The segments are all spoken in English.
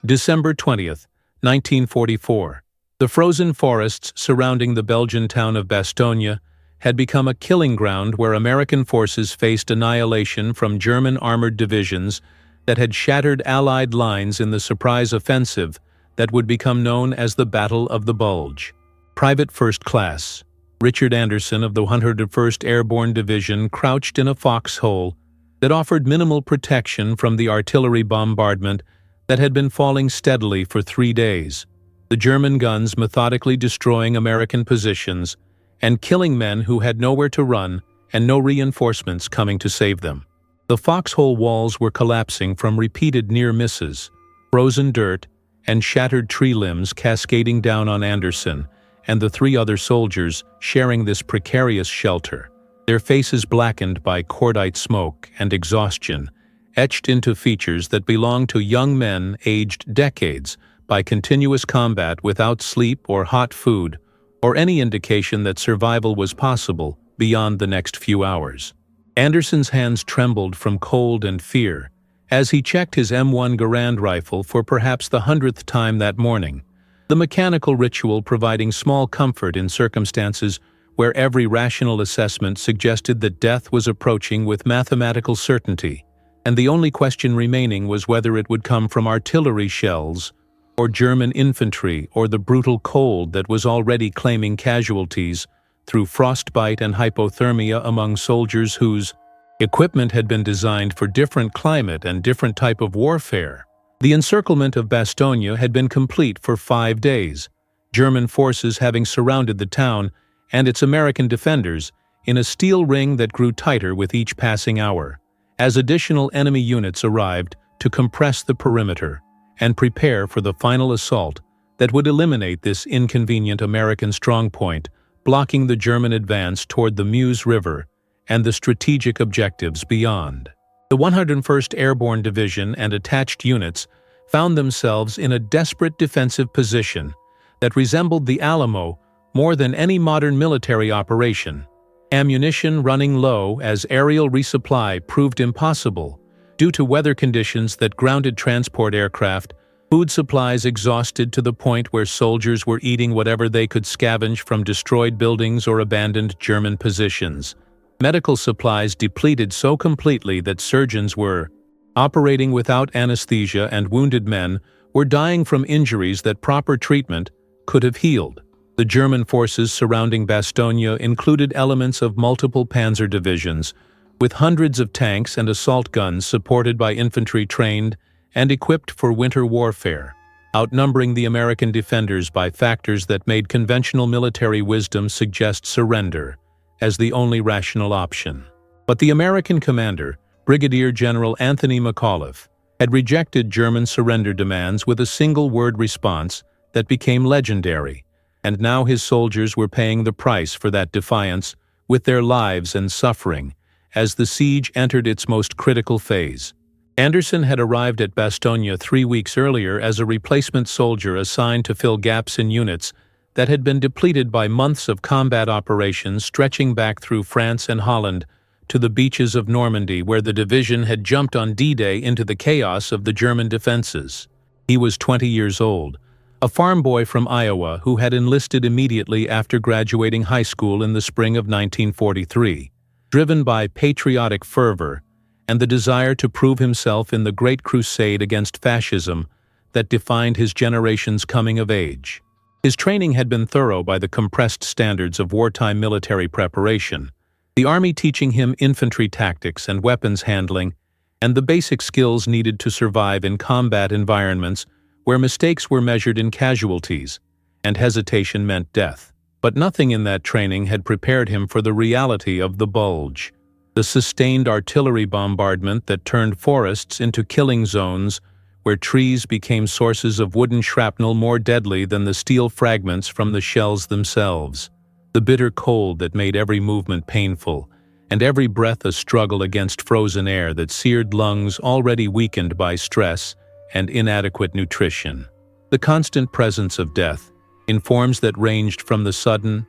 December 20th, 1944. The frozen forests surrounding the Belgian town of Bastogne had become a killing ground where American forces faced annihilation from German armored divisions that had shattered Allied lines in the surprise offensive that would become known as the Battle of the Bulge. Private First Class Richard Anderson of the 101st Airborne Division crouched in a foxhole that offered minimal protection from the artillery bombardment that had been falling steadily for 3 days, the German guns methodically destroying American positions and killing men who had nowhere to run and no reinforcements coming to save them. The foxhole walls were collapsing from repeated near misses, frozen dirt, and shattered tree limbs cascading down on Anderson and the 3 other soldiers sharing this precarious shelter, their faces blackened by cordite smoke and exhaustion, etched into features that belonged to young men aged decades by continuous combat without sleep or hot food, or any indication that survival was possible beyond the next few hours. Anderson's hands trembled from cold and fear as he checked his M1 Garand rifle for perhaps the 100th time that morning, the mechanical ritual providing small comfort in circumstances where every rational assessment suggested that death was approaching with mathematical certainty, and the only question remaining was whether it would come from artillery shells or German infantry or the brutal cold that was already claiming casualties through frostbite and hypothermia among soldiers whose equipment had been designed for different climate and different type of warfare. The encirclement of Bastogne had been complete for 5 days, German forces having surrounded the town and its American defenders in a steel ring that grew tighter with each passing hour, as additional enemy units arrived to compress the perimeter and prepare for the final assault that would eliminate this inconvenient American strongpoint, blocking the German advance toward the Meuse River and the strategic objectives beyond. The 101st Airborne Division and attached units found themselves in a desperate defensive position that resembled the Alamo more than any modern military operation, ammunition running low as aerial resupply proved impossible due to weather conditions that grounded transport aircraft, food supplies exhausted to the point where soldiers were eating whatever they could scavenge from destroyed buildings or abandoned German positions, medical supplies depleted so completely that surgeons were operating without anesthesia and wounded men were dying from injuries that proper treatment could have healed. The German forces surrounding Bastogne included elements of multiple panzer divisions, with hundreds of tanks and assault guns supported by infantry trained and equipped for winter warfare, outnumbering the American defenders by factors that made conventional military wisdom suggest surrender as the only rational option. But the American commander, Brigadier General Anthony McAuliffe, had rejected German surrender demands with a single-word response that became legendary, and now his soldiers were paying the price for that defiance with their lives and suffering as the siege entered its most critical phase. Anderson had arrived at Bastogne 3 weeks earlier as a replacement soldier assigned to fill gaps in units that had been depleted by months of combat operations stretching back through France and Holland to the beaches of Normandy, where the division had jumped on D-Day into the chaos of the German defenses. He was 20 years old, a farm boy from Iowa who had enlisted immediately after graduating high school in the spring of 1943, driven by patriotic fervor and the desire to prove himself in the great crusade against fascism that defined his generation's coming of age. His training had been thorough by the compressed standards of wartime military preparation, the Army teaching him infantry tactics and weapons handling, and the basic skills needed to survive in combat environments where mistakes were measured in casualties and hesitation meant death. But nothing in that training had prepared him for the reality of the Bulge, the sustained artillery bombardment that turned forests into killing zones where trees became sources of wooden shrapnel more deadly than the steel fragments from the shells themselves, the bitter cold that made every movement painful, and every breath a struggle against frozen air that seared lungs already weakened by stress and inadequate nutrition. The constant presence of death, in forms that ranged from the sudden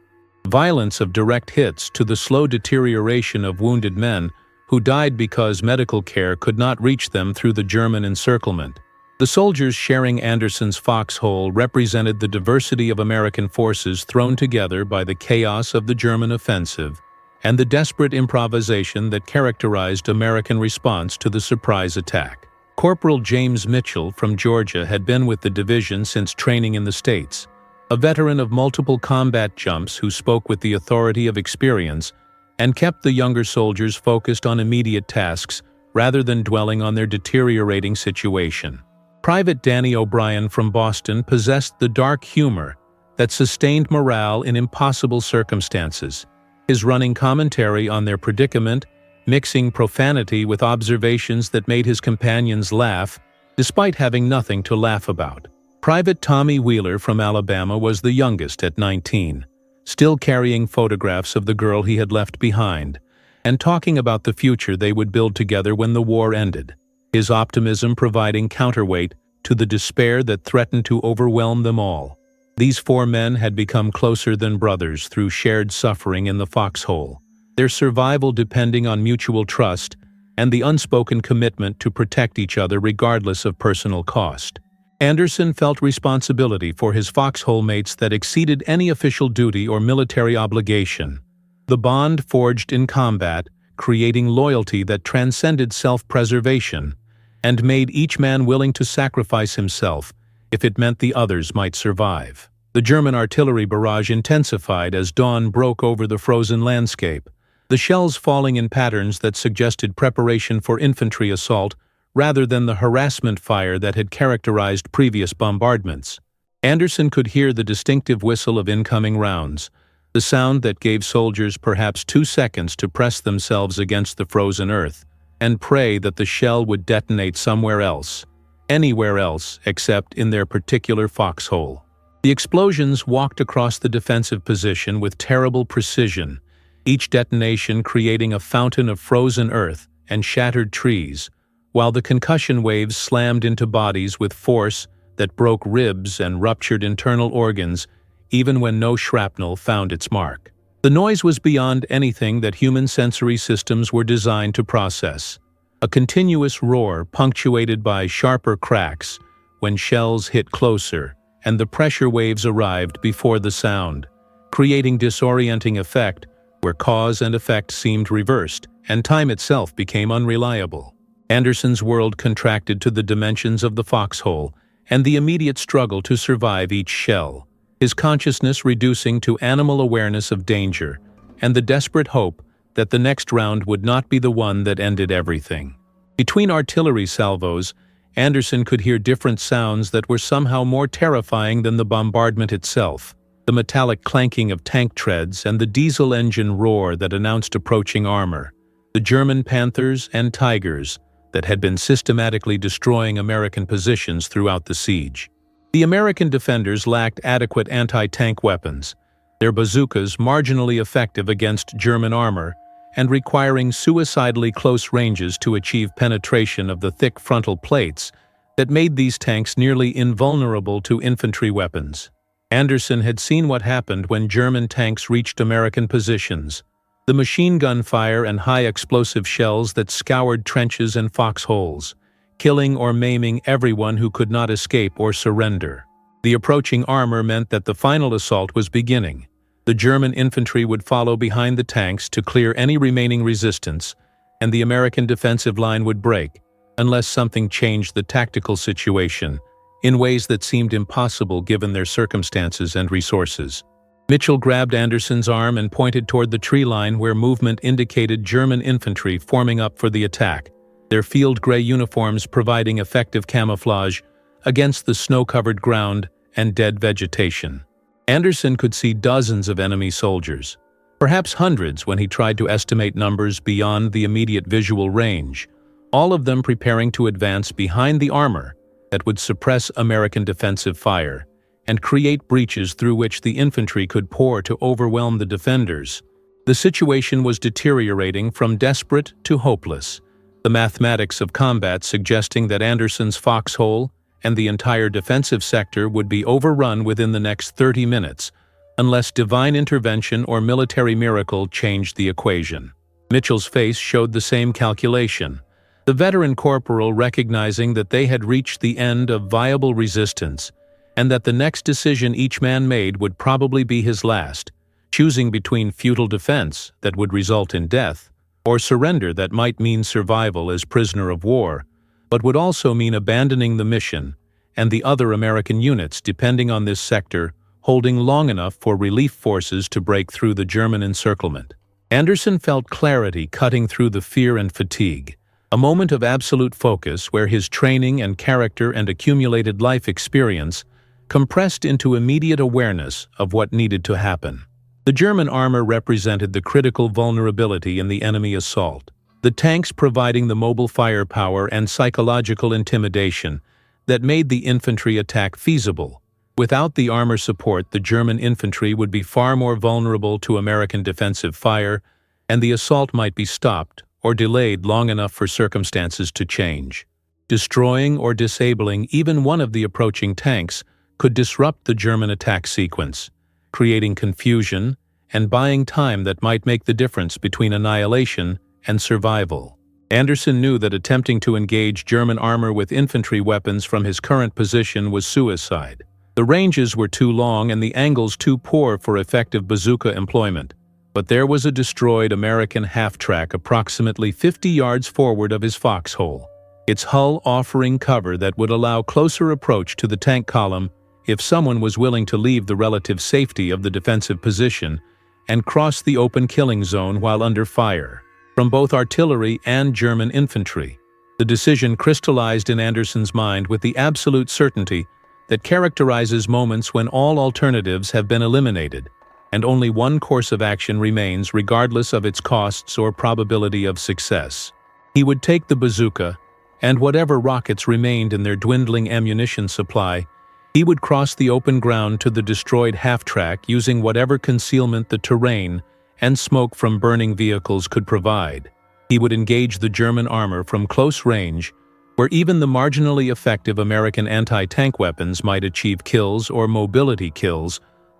violence of direct hits to the slow deterioration of wounded men who died because medical care could not reach them through the German encirclement, The soldiers sharing Anderson's foxhole represented the diversity of American forces thrown together by the chaos of the German offensive and the desperate improvisation that characterized American response to the surprise attack. Corporal James Mitchell from Georgia had been with the division since training in the States, a veteran of multiple combat jumps who spoke with the authority of experience and kept the younger soldiers focused on immediate tasks rather than dwelling on their deteriorating situation. Private Danny O'Brien from Boston possessed the dark humor that sustained morale in impossible circumstances. His running commentary on their predicament, mixing profanity with observations that made his companions laugh, despite having nothing to laugh about. Private Tommy Wheeler from Alabama was the youngest at 19, still carrying photographs of the girl he had left behind, and talking about the future they would build together when the war ended, his optimism providing counterweight to the despair that threatened to overwhelm them all. These four men had become closer than brothers through shared suffering in the foxhole, their survival depending on mutual trust and the unspoken commitment to protect each other regardless of personal cost. Anderson felt responsibility for his foxhole mates that exceeded any official duty or military obligation. The bond forged in combat, creating loyalty that transcended self-preservation and made each man willing to sacrifice himself if it meant the others might survive. The German artillery barrage intensified as dawn broke over the frozen landscape, the shells falling in patterns that suggested preparation for infantry assault rather than the harassment fire that had characterized previous bombardments. Anderson could hear the distinctive whistle of incoming rounds, the sound that gave soldiers perhaps 2 seconds to press themselves against the frozen earth and pray that the shell would detonate somewhere else, anywhere else except in their particular foxhole. The explosions walked across the defensive position with terrible precision, each detonation creating a fountain of frozen earth and shattered trees, while the concussion waves slammed into bodies with force that broke ribs and ruptured internal organs even when no shrapnel found its mark. The noise was beyond anything that human sensory systems were designed to process, a continuous roar punctuated by sharper cracks when shells hit closer and the pressure waves arrived before the sound, creating disorienting effect where cause and effect seemed reversed and time itself became unreliable. Anderson's world contracted to the dimensions of the foxhole and the immediate struggle to survive each shell, his consciousness reducing to animal awareness of danger and the desperate hope that the next round would not be the one that ended everything. Between artillery salvos, Anderson could hear different sounds that were somehow more terrifying than the bombardment itself, the metallic clanking of tank treads and the diesel engine roar that announced approaching armor, the German Panthers and Tigers that had been systematically destroying American positions throughout the siege. The American defenders lacked adequate anti-tank weapons, their bazookas marginally effective against German armor and requiring suicidally close ranges to achieve penetration of the thick frontal plates that made these tanks nearly invulnerable to infantry weapons. Anderson had seen what happened when German tanks reached American positions, the machine gun fire and high explosive shells that scoured trenches and foxholes, killing or maiming everyone who could not escape or surrender. The approaching armor meant that the final assault was beginning. The German infantry would follow behind the tanks to clear any remaining resistance, and the American defensive line would break, unless something changed the tactical situation, in ways that seemed impossible given their circumstances and resources. Mitchell grabbed Anderson's arm and pointed toward the tree line where movement indicated German infantry forming up for the attack, their field gray uniforms providing effective camouflage against the snow-covered ground and dead vegetation. Anderson could see dozens of enemy soldiers, perhaps hundreds when he tried to estimate numbers beyond the immediate visual range, all of them preparing to advance behind the armor that would suppress American defensive fire and create breaches through which the infantry could pour to overwhelm the defenders. The situation was deteriorating from desperate to hopeless, the mathematics of combat suggesting that Anderson's foxhole and the entire defensive sector would be overrun within the next 30 minutes, unless divine intervention or military miracle changed the equation. Mitchell's face showed the same calculation, The veteran corporal, recognizing that they had reached the end of viable resistance and that the next decision each man made would probably be his last, choosing between futile defense that would result in death or surrender that might mean survival as prisoner of war, but would also mean abandoning the mission and the other American units depending on this sector holding long enough for relief forces to break through the German encirclement. Anderson felt clarity cutting through the fear and fatigue, a moment of absolute focus where his training and character and accumulated life experience compressed into immediate awareness of what needed to happen. The German armor represented the critical vulnerability in the enemy assault, the tanks providing the mobile firepower and psychological intimidation that made the infantry attack feasible. Without the armor support, the German infantry would be far more vulnerable to American defensive fire, and the assault might be stopped or delayed long enough for circumstances to change. Destroying or disabling even one of the approaching tanks could disrupt the German attack sequence, creating confusion and buying time that might make the difference between annihilation and survival. Anderson knew that attempting to engage German armor with infantry weapons from his current position was suicide. The ranges were too long and the angles too poor for effective bazooka employment. But there was a destroyed American half-track approximately 50 yards forward of his foxhole, its hull offering cover that would allow closer approach to the tank column if someone was willing to leave the relative safety of the defensive position and cross the open killing zone while under fire from both artillery and German infantry. The decision crystallized in Anderson's mind with the absolute certainty that characterizes moments when all alternatives have been eliminated, and only one course of action remains regardless of its costs or probability of success. He would take the bazooka, and whatever rockets remained in their dwindling ammunition supply, he would cross the open ground to the destroyed half-track using whatever concealment the terrain and smoke from burning vehicles could provide. He would engage the German armor from close range, where even the marginally effective American anti-tank weapons might achieve kills or mobility kills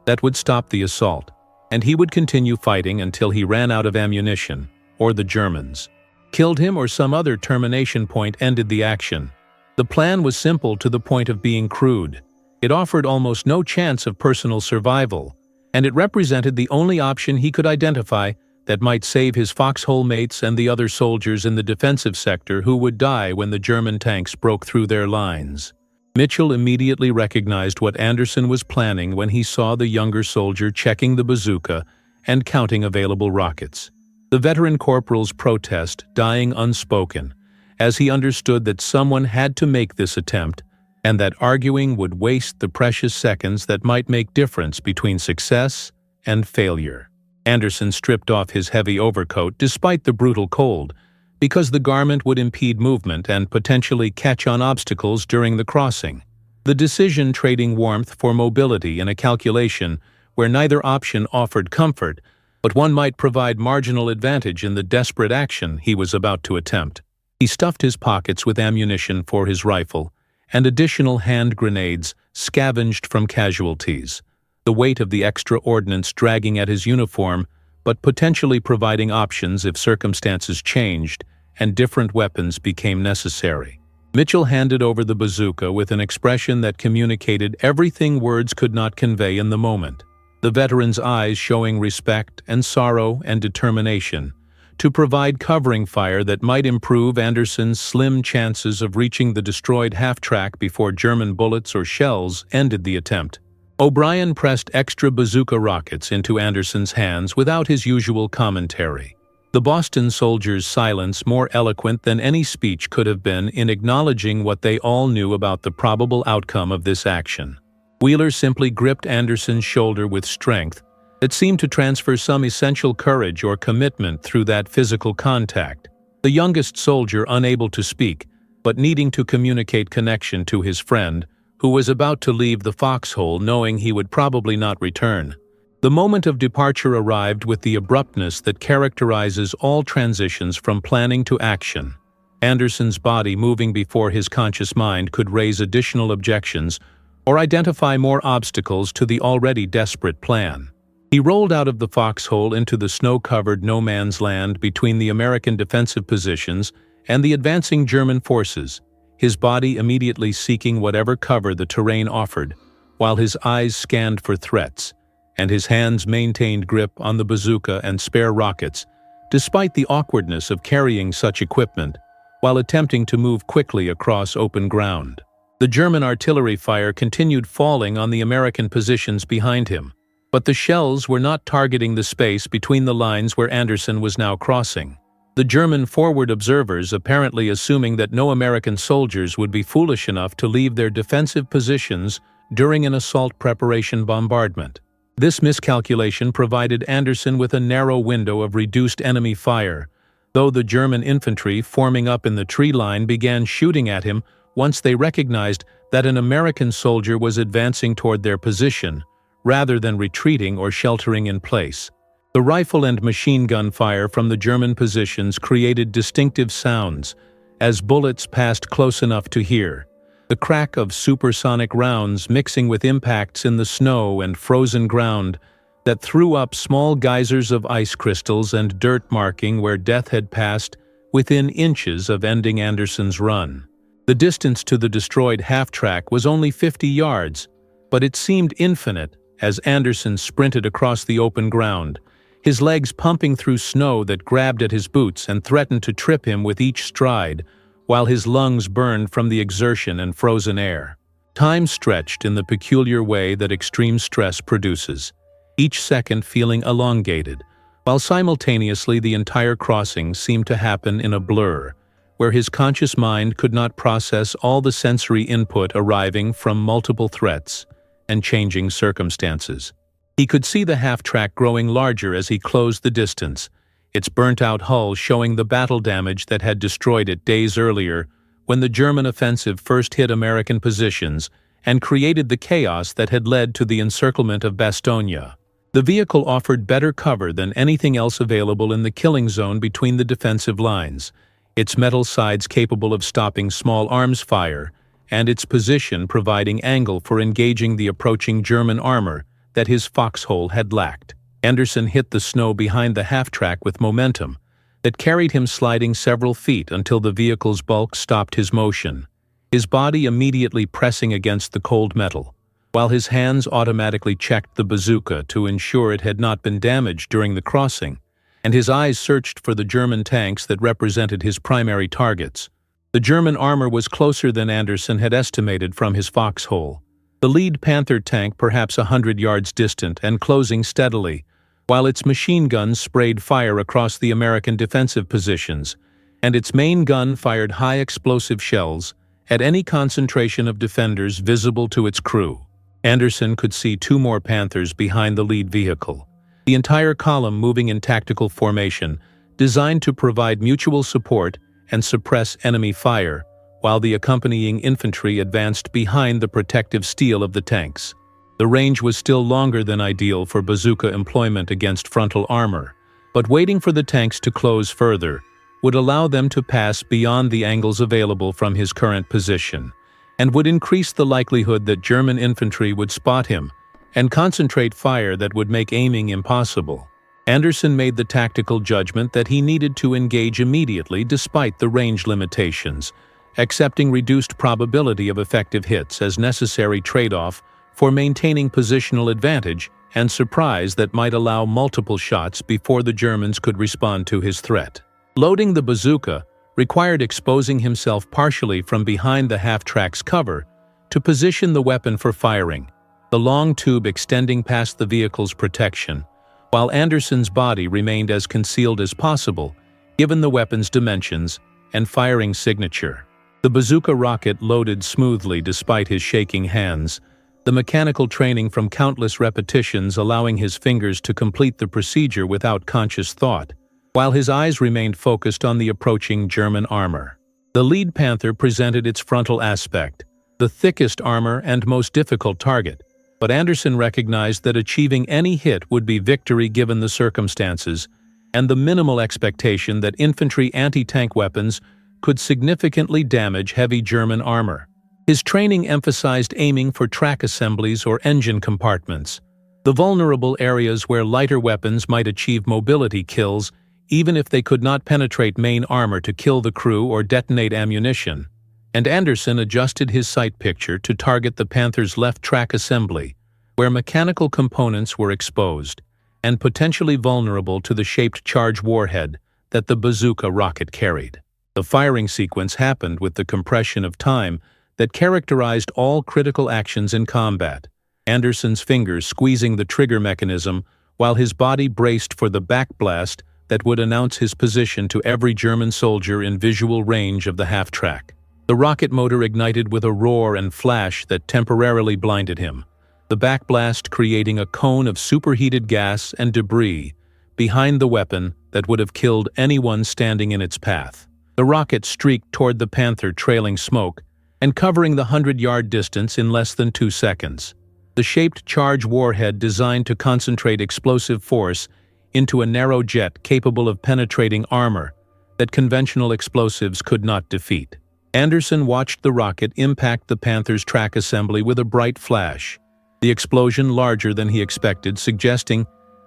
that would stop the assault, and he would continue fighting until he ran out of ammunition, or the Germans killed him or some other termination point ended the action. The plan was simple to the point of being crude. It offered almost no chance of personal survival, and it represented the only option he could identify that might save his foxhole mates and the other soldiers in the defensive sector who would die when the German tanks broke through their lines. Mitchell immediately recognized what Anderson was planning when he saw the younger soldier checking the bazooka and counting available rockets. The veteran corporal's protest dying unspoken, as he understood that someone had to make this attempt, and that arguing would waste the precious seconds that might make difference between success and failure. Anderson stripped off his heavy overcoat despite the brutal cold, because the garment would impede movement and potentially catch on obstacles during the crossing. The decision trading warmth for mobility in a calculation where neither option offered comfort, but one might provide marginal advantage in the desperate action he was about to attempt. He stuffed his pockets with ammunition for his rifle and additional hand grenades scavenged from casualties, the weight of the extra ordnance dragging at his uniform but potentially providing options if circumstances changed and different weapons became necessary. Mitchell handed over the bazooka with an expression that communicated everything words could not convey in the moment, the veteran's eyes showing respect and sorrow and determination to provide covering fire that might improve Anderson's slim chances of reaching the destroyed half-track before German bullets or shells ended the attempt. O'Brien pressed extra bazooka rockets into Anderson's hands without his usual commentary, the Boston soldier's silence more eloquent than any speech could have been in acknowledging what they all knew about the probable outcome of this action. Wheeler simply gripped Anderson's shoulder with strength that seemed to transfer some essential courage or commitment through that physical contact, the youngest soldier unable to speak, but needing to communicate connection to his friend, who was about to leave the foxhole knowing he would probably not return. The moment of departure arrived with the abruptness that characterizes all transitions from planning to action. Anderson's body moving before his conscious mind could raise additional objections or identify more obstacles to the already desperate plan. He rolled out of the foxhole into the snow-covered no-man's land between the American defensive positions and the advancing German forces, his body immediately seeking whatever cover the terrain offered, while his eyes scanned for threats, and his hands maintained grip on the bazooka and spare rockets, despite the awkwardness of carrying such equipment, while attempting to move quickly across open ground. The German artillery fire continued falling on the American positions behind him, but the shells were not targeting the space between the lines where Anderson was now crossing. The German forward observers apparently assuming that no American soldiers would be foolish enough to leave their defensive positions during an assault preparation bombardment. This miscalculation provided Anderson with a narrow window of reduced enemy fire, though the German infantry forming up in the tree line began shooting at him once they recognized that an American soldier was advancing toward their position, rather than retreating or sheltering in place. The rifle and machine gun fire from the German positions created distinctive sounds as bullets passed close enough to hear, the crack of supersonic rounds mixing with impacts in the snow and frozen ground that threw up small geysers of ice crystals and dirt marking where death had passed within inches of ending Anderson's run. The distance to the destroyed half-track was only 50 yards, but it seemed infinite as Anderson sprinted across the open ground, his legs pumping through snow that grabbed at his boots and threatened to trip him with each stride, while his lungs burned from the exertion and frozen air. Time stretched in the peculiar way that extreme stress produces, each second feeling elongated, while simultaneously the entire crossing seemed to happen in a blur, where his conscious mind could not process all the sensory input arriving from multiple threats and changing circumstances. He could see the half-track growing larger as he closed the distance, its burnt-out hull showing the battle damage that had destroyed it days earlier when the German offensive first hit American positions and created the chaos that had led to the encirclement of Bastogne. The vehicle offered better cover than anything else available in the killing zone between the defensive lines, its metal sides capable of stopping small arms fire, and its position providing angle for engaging the approaching German armor that his foxhole had lacked. Anderson hit the snow behind the half-track with momentum that carried him sliding several feet until the vehicle's bulk stopped his motion, his body immediately pressing against the cold metal, while his hands automatically checked the bazooka to ensure it had not been damaged during the crossing, and his eyes searched for the German tanks that represented his primary targets. The German armor was closer than Anderson had estimated from his foxhole, the lead Panther tank perhaps 100 yards distant and closing steadily, while its machine guns sprayed fire across the American defensive positions, and its main gun fired high explosive shells at any concentration of defenders visible to its crew. Anderson could see two more Panthers behind the lead vehicle, the entire column moving in tactical formation, designed to provide mutual support and suppress enemy fire, while the accompanying infantry advanced behind the protective steel of the tanks. The range was still longer than ideal for bazooka employment against frontal armor, but waiting for the tanks to close further would allow them to pass beyond the angles available from his current position, and would increase the likelihood that German infantry would spot him and concentrate fire that would make aiming impossible. Anderson made the tactical judgment that he needed to engage immediately despite the range limitations, accepting reduced probability of effective hits as necessary trade-off for maintaining positional advantage and surprise that might allow multiple shots before the Germans could respond to his threat. Loading the bazooka required exposing himself partially from behind the half-track's cover to position the weapon for firing, the long tube extending past the vehicle's protection, while Anderson's body remained as concealed as possible, given the weapon's dimensions and firing signature. The bazooka rocket loaded smoothly despite his shaking hands, the mechanical training from countless repetitions allowing his fingers to complete the procedure without conscious thought, while his eyes remained focused on the approaching German armor. The lead Panther presented its frontal aspect, the thickest armor and most difficult target, but Anderson recognized that achieving any hit would be victory given the circumstances, and the minimal expectation that infantry anti-tank weapons could significantly damage heavy German armor. His training emphasized aiming for track assemblies or engine compartments, the vulnerable areas where lighter weapons might achieve mobility kills even if they could not penetrate main armor to kill the crew or detonate ammunition, and Anderson adjusted his sight picture to target the Panther's left track assembly, where mechanical components were exposed and potentially vulnerable to the shaped charge warhead that the bazooka rocket carried. The firing sequence happened with the compression of time that characterized all critical actions in combat, Anderson's fingers squeezing the trigger mechanism while his body braced for the backblast that would announce his position to every German soldier in visual range of the half-track. The rocket motor ignited with a roar and flash that temporarily blinded him, the backblast creating a cone of superheated gas and debris behind the weapon that would have killed anyone standing in its path. The rocket streaked toward the Panther, trailing smoke and covering the 100-yard distance in less than 2 seconds. The shaped charge warhead designed to concentrate explosive force into a narrow jet capable of penetrating armor that conventional explosives could not defeat. Anderson watched the rocket impact the Panther's track assembly with a bright flash, the explosion larger than he expected, suggesting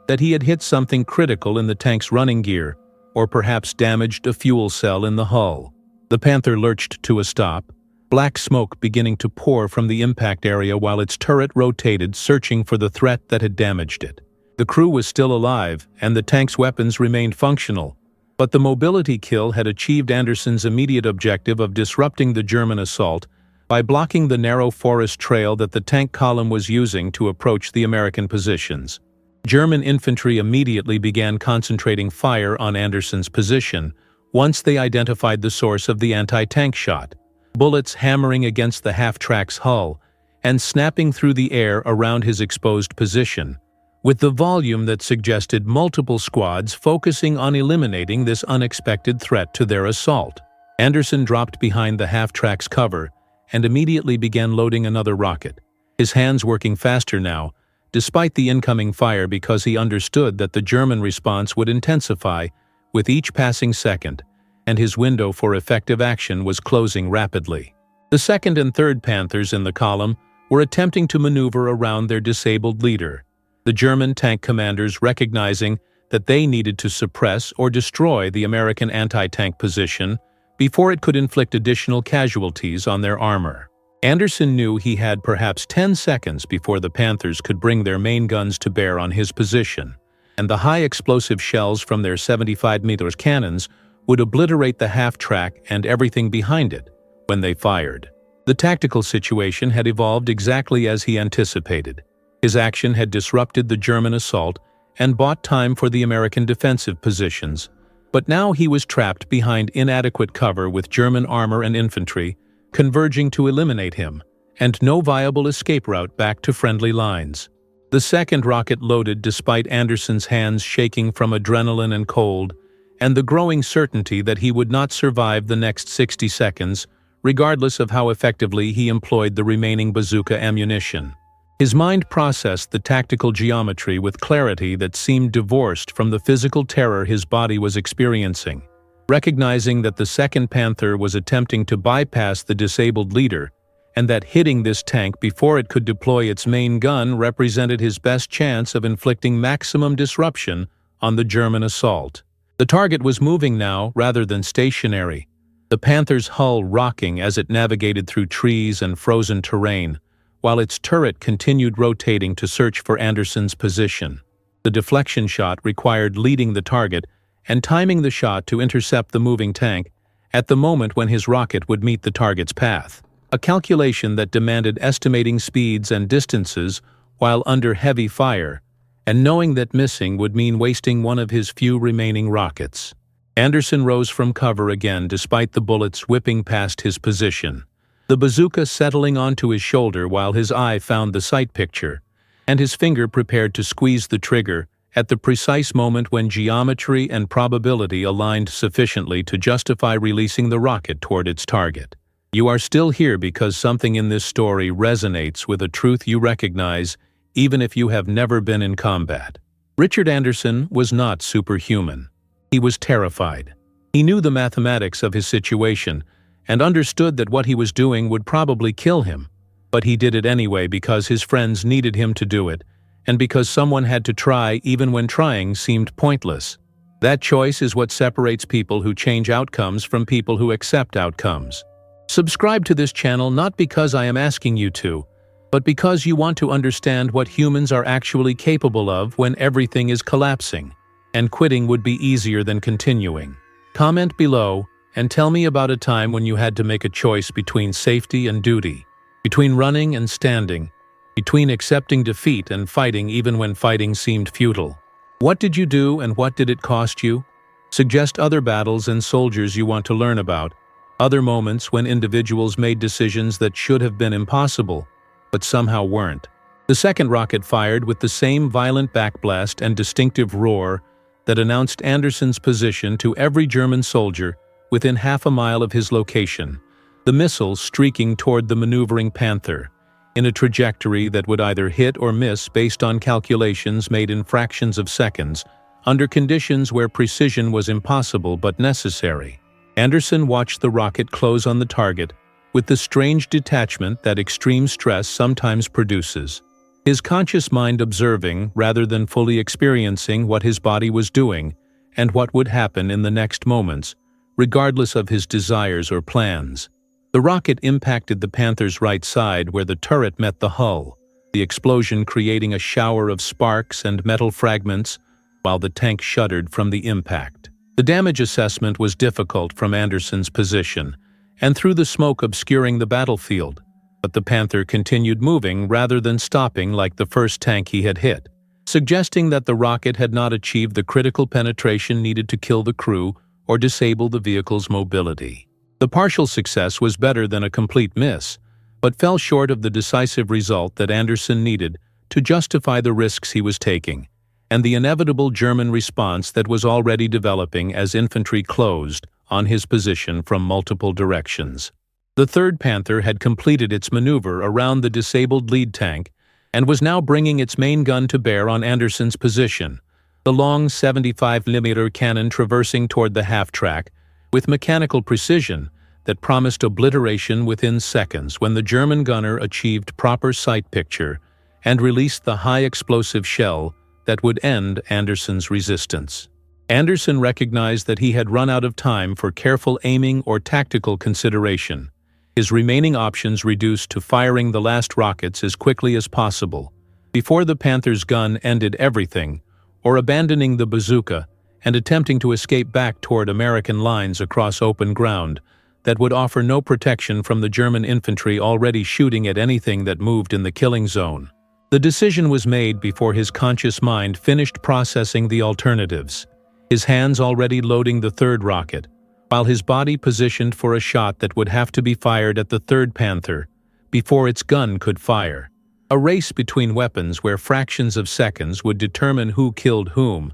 that he had hit something critical in the tank's running gear, or perhaps damaged a fuel cell in the hull. The Panther lurched to a stop, black smoke beginning to pour from the impact area while its turret rotated, searching for the threat that had damaged it. The crew was still alive, and the tank's weapons remained functional, but the mobility kill had achieved Anderson's immediate objective of disrupting the German assault by blocking the narrow forest trail that the tank column was using to approach the American positions. German infantry immediately began concentrating fire on Anderson's position once they identified the source of the anti-tank shot, bullets hammering against the half-track's hull and snapping through the air around his exposed position, with the volume that suggested multiple squads focusing on eliminating this unexpected threat to their assault. Anderson dropped behind the half-track's cover and immediately began loading another rocket, his hands working faster now, despite the incoming fire, because he understood that the German response would intensify with each passing second, and his window for effective action was closing rapidly. The second and third Panthers in the column were attempting to maneuver around their disabled leader, the German tank commanders recognizing that they needed to suppress or destroy the American anti-tank position before it could inflict additional casualties on their armor. Anderson knew he had perhaps 10 seconds before the Panthers could bring their main guns to bear on his position, and the high-explosive shells from their 75mm cannons would obliterate the half-track and everything behind it when they fired. The tactical situation had evolved exactly as he anticipated. His action had disrupted the German assault and bought time for the American defensive positions, but now he was trapped behind inadequate cover with German armor and infantry converging to eliminate him, and no viable escape route back to friendly lines. The second rocket loaded despite Anderson's hands shaking from adrenaline and cold, and the growing certainty that he would not survive the next 60 seconds, regardless of how effectively he employed the remaining bazooka ammunition. His mind processed the tactical geometry with clarity that seemed divorced from the physical terror his body was experiencing. Recognizing that the second Panther was attempting to bypass the disabled leader, and that hitting this tank before it could deploy its main gun represented his best chance of inflicting maximum disruption on the German assault. The target was moving now rather than stationary, the Panther's hull rocking as it navigated through trees and frozen terrain, while its turret continued rotating to search for Anderson's position. The deflection shot required leading the target and timing the shot to intercept the moving tank at the moment when his rocket would meet the target's path, a calculation that demanded estimating speeds and distances while under heavy fire, and knowing that missing would mean wasting one of his few remaining rockets. Anderson rose from cover again despite the bullets whipping past his position, the bazooka settling onto his shoulder while his eye found the sight picture, and his finger prepared to squeeze the trigger at the precise moment when geometry and probability aligned sufficiently to justify releasing the rocket toward its target. You are still here because something in this story resonates with a truth you recognize even if you have never been in combat. Richard Anderson was not superhuman. He was terrified. He knew the mathematics of his situation and understood that what he was doing would probably kill him, but he did it anyway because his friends needed him to do it, and because someone had to try even when trying seemed pointless. That choice is what separates people who change outcomes from people who accept outcomes. Subscribe to this channel not because I am asking you to, but because you want to understand what humans are actually capable of when everything is collapsing, and quitting would be easier than continuing. Comment below and tell me about a time when you had to make a choice between safety and duty, between running and standing, between accepting defeat and fighting even when fighting seemed futile. What did you do and what did it cost you? Suggest other battles and soldiers you want to learn about, other moments when individuals made decisions that should have been impossible, but somehow weren't. The second rocket fired with the same violent backblast and distinctive roar that announced Anderson's position to every German soldier within half a mile of his location, the missile streaking toward the maneuvering Panther, in a trajectory that would either hit or miss based on calculations made in fractions of seconds, under conditions where precision was impossible but necessary. Anderson watched the rocket close on the target with the strange detachment that extreme stress sometimes produces, his conscious mind observing rather than fully experiencing what his body was doing and what would happen in the next moments, regardless of his desires or plans. The rocket impacted the Panther's right side where the turret met the hull, the explosion creating a shower of sparks and metal fragments while the tank shuddered from the impact. The damage assessment was difficult from Anderson's position and through the smoke obscuring the battlefield, but the Panther continued moving rather than stopping like the first tank he had hit, suggesting that the rocket had not achieved the critical penetration needed to kill the crew or disable the vehicle's mobility. The partial success was better than a complete miss, but fell short of the decisive result that Anderson needed to justify the risks he was taking, and the inevitable German response that was already developing as infantry closed on his position from multiple directions. The third Panther had completed its maneuver around the disabled lead tank and was now bringing its main gun to bear on Anderson's position, the long 75mm cannon traversing toward the half-track with mechanical precision that promised obliteration within seconds when the German gunner achieved proper sight picture and released the high-explosive shell that would end Anderson's resistance. Anderson recognized that he had run out of time for careful aiming or tactical consideration, his remaining options reduced to firing the last rockets as quickly as possible, before the Panther's gun ended everything, or abandoning the bazooka and attempting to escape back toward American lines across open ground that would offer no protection from the German infantry already shooting at anything that moved in the killing zone. The decision was made before his conscious mind finished processing the alternatives, his hands already loading the third rocket, while his body positioned for a shot that would have to be fired at the third Panther before its gun could fire. A race between weapons where fractions of seconds would determine who killed whom,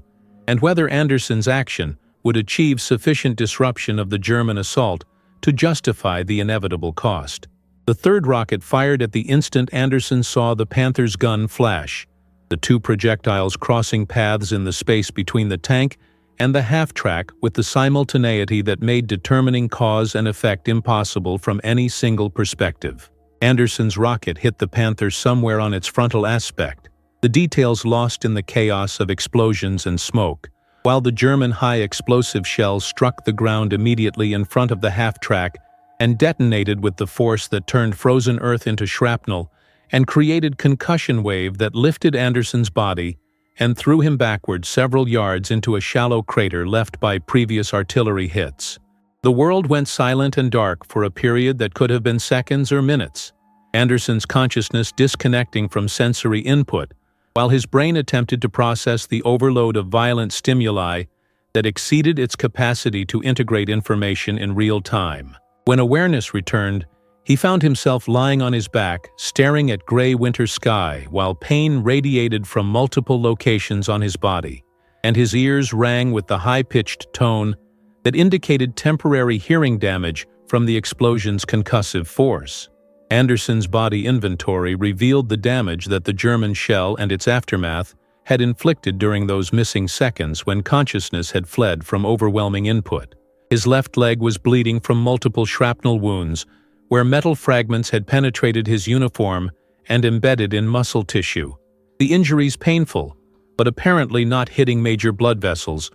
and whether Anderson's action would achieve sufficient disruption of the German assault to justify the inevitable cost. The third rocket fired at the instant Anderson saw the Panther's gun flash, the two projectiles crossing paths in the space between the tank and the half-track with the simultaneity that made determining cause and effect impossible from any single perspective. Anderson's rocket hit the Panther somewhere on its frontal aspect, the details lost in the chaos of explosions and smoke, while the German high-explosive shell struck the ground immediately in front of the half-track and detonated with the force that turned frozen earth into shrapnel and created concussion wave that lifted Anderson's body and threw him backward several yards into a shallow crater left by previous artillery hits. The world went silent and dark for a period that could have been seconds or minutes, Anderson's consciousness disconnecting from sensory input, while his brain attempted to process the overload of violent stimuli that exceeded its capacity to integrate information in real time. When awareness returned, he found himself lying on his back, staring at gray winter sky while pain radiated from multiple locations on his body, and his ears rang with the high-pitched tone that indicated temporary hearing damage from the explosion's concussive force. Anderson's body inventory revealed the damage that the German shell and its aftermath had inflicted during those missing seconds when consciousness had fled from overwhelming input. His left leg was bleeding from multiple shrapnel wounds, where metal fragments had penetrated his uniform and embedded in muscle tissue. The injuries painful, but apparently not hitting major blood vessels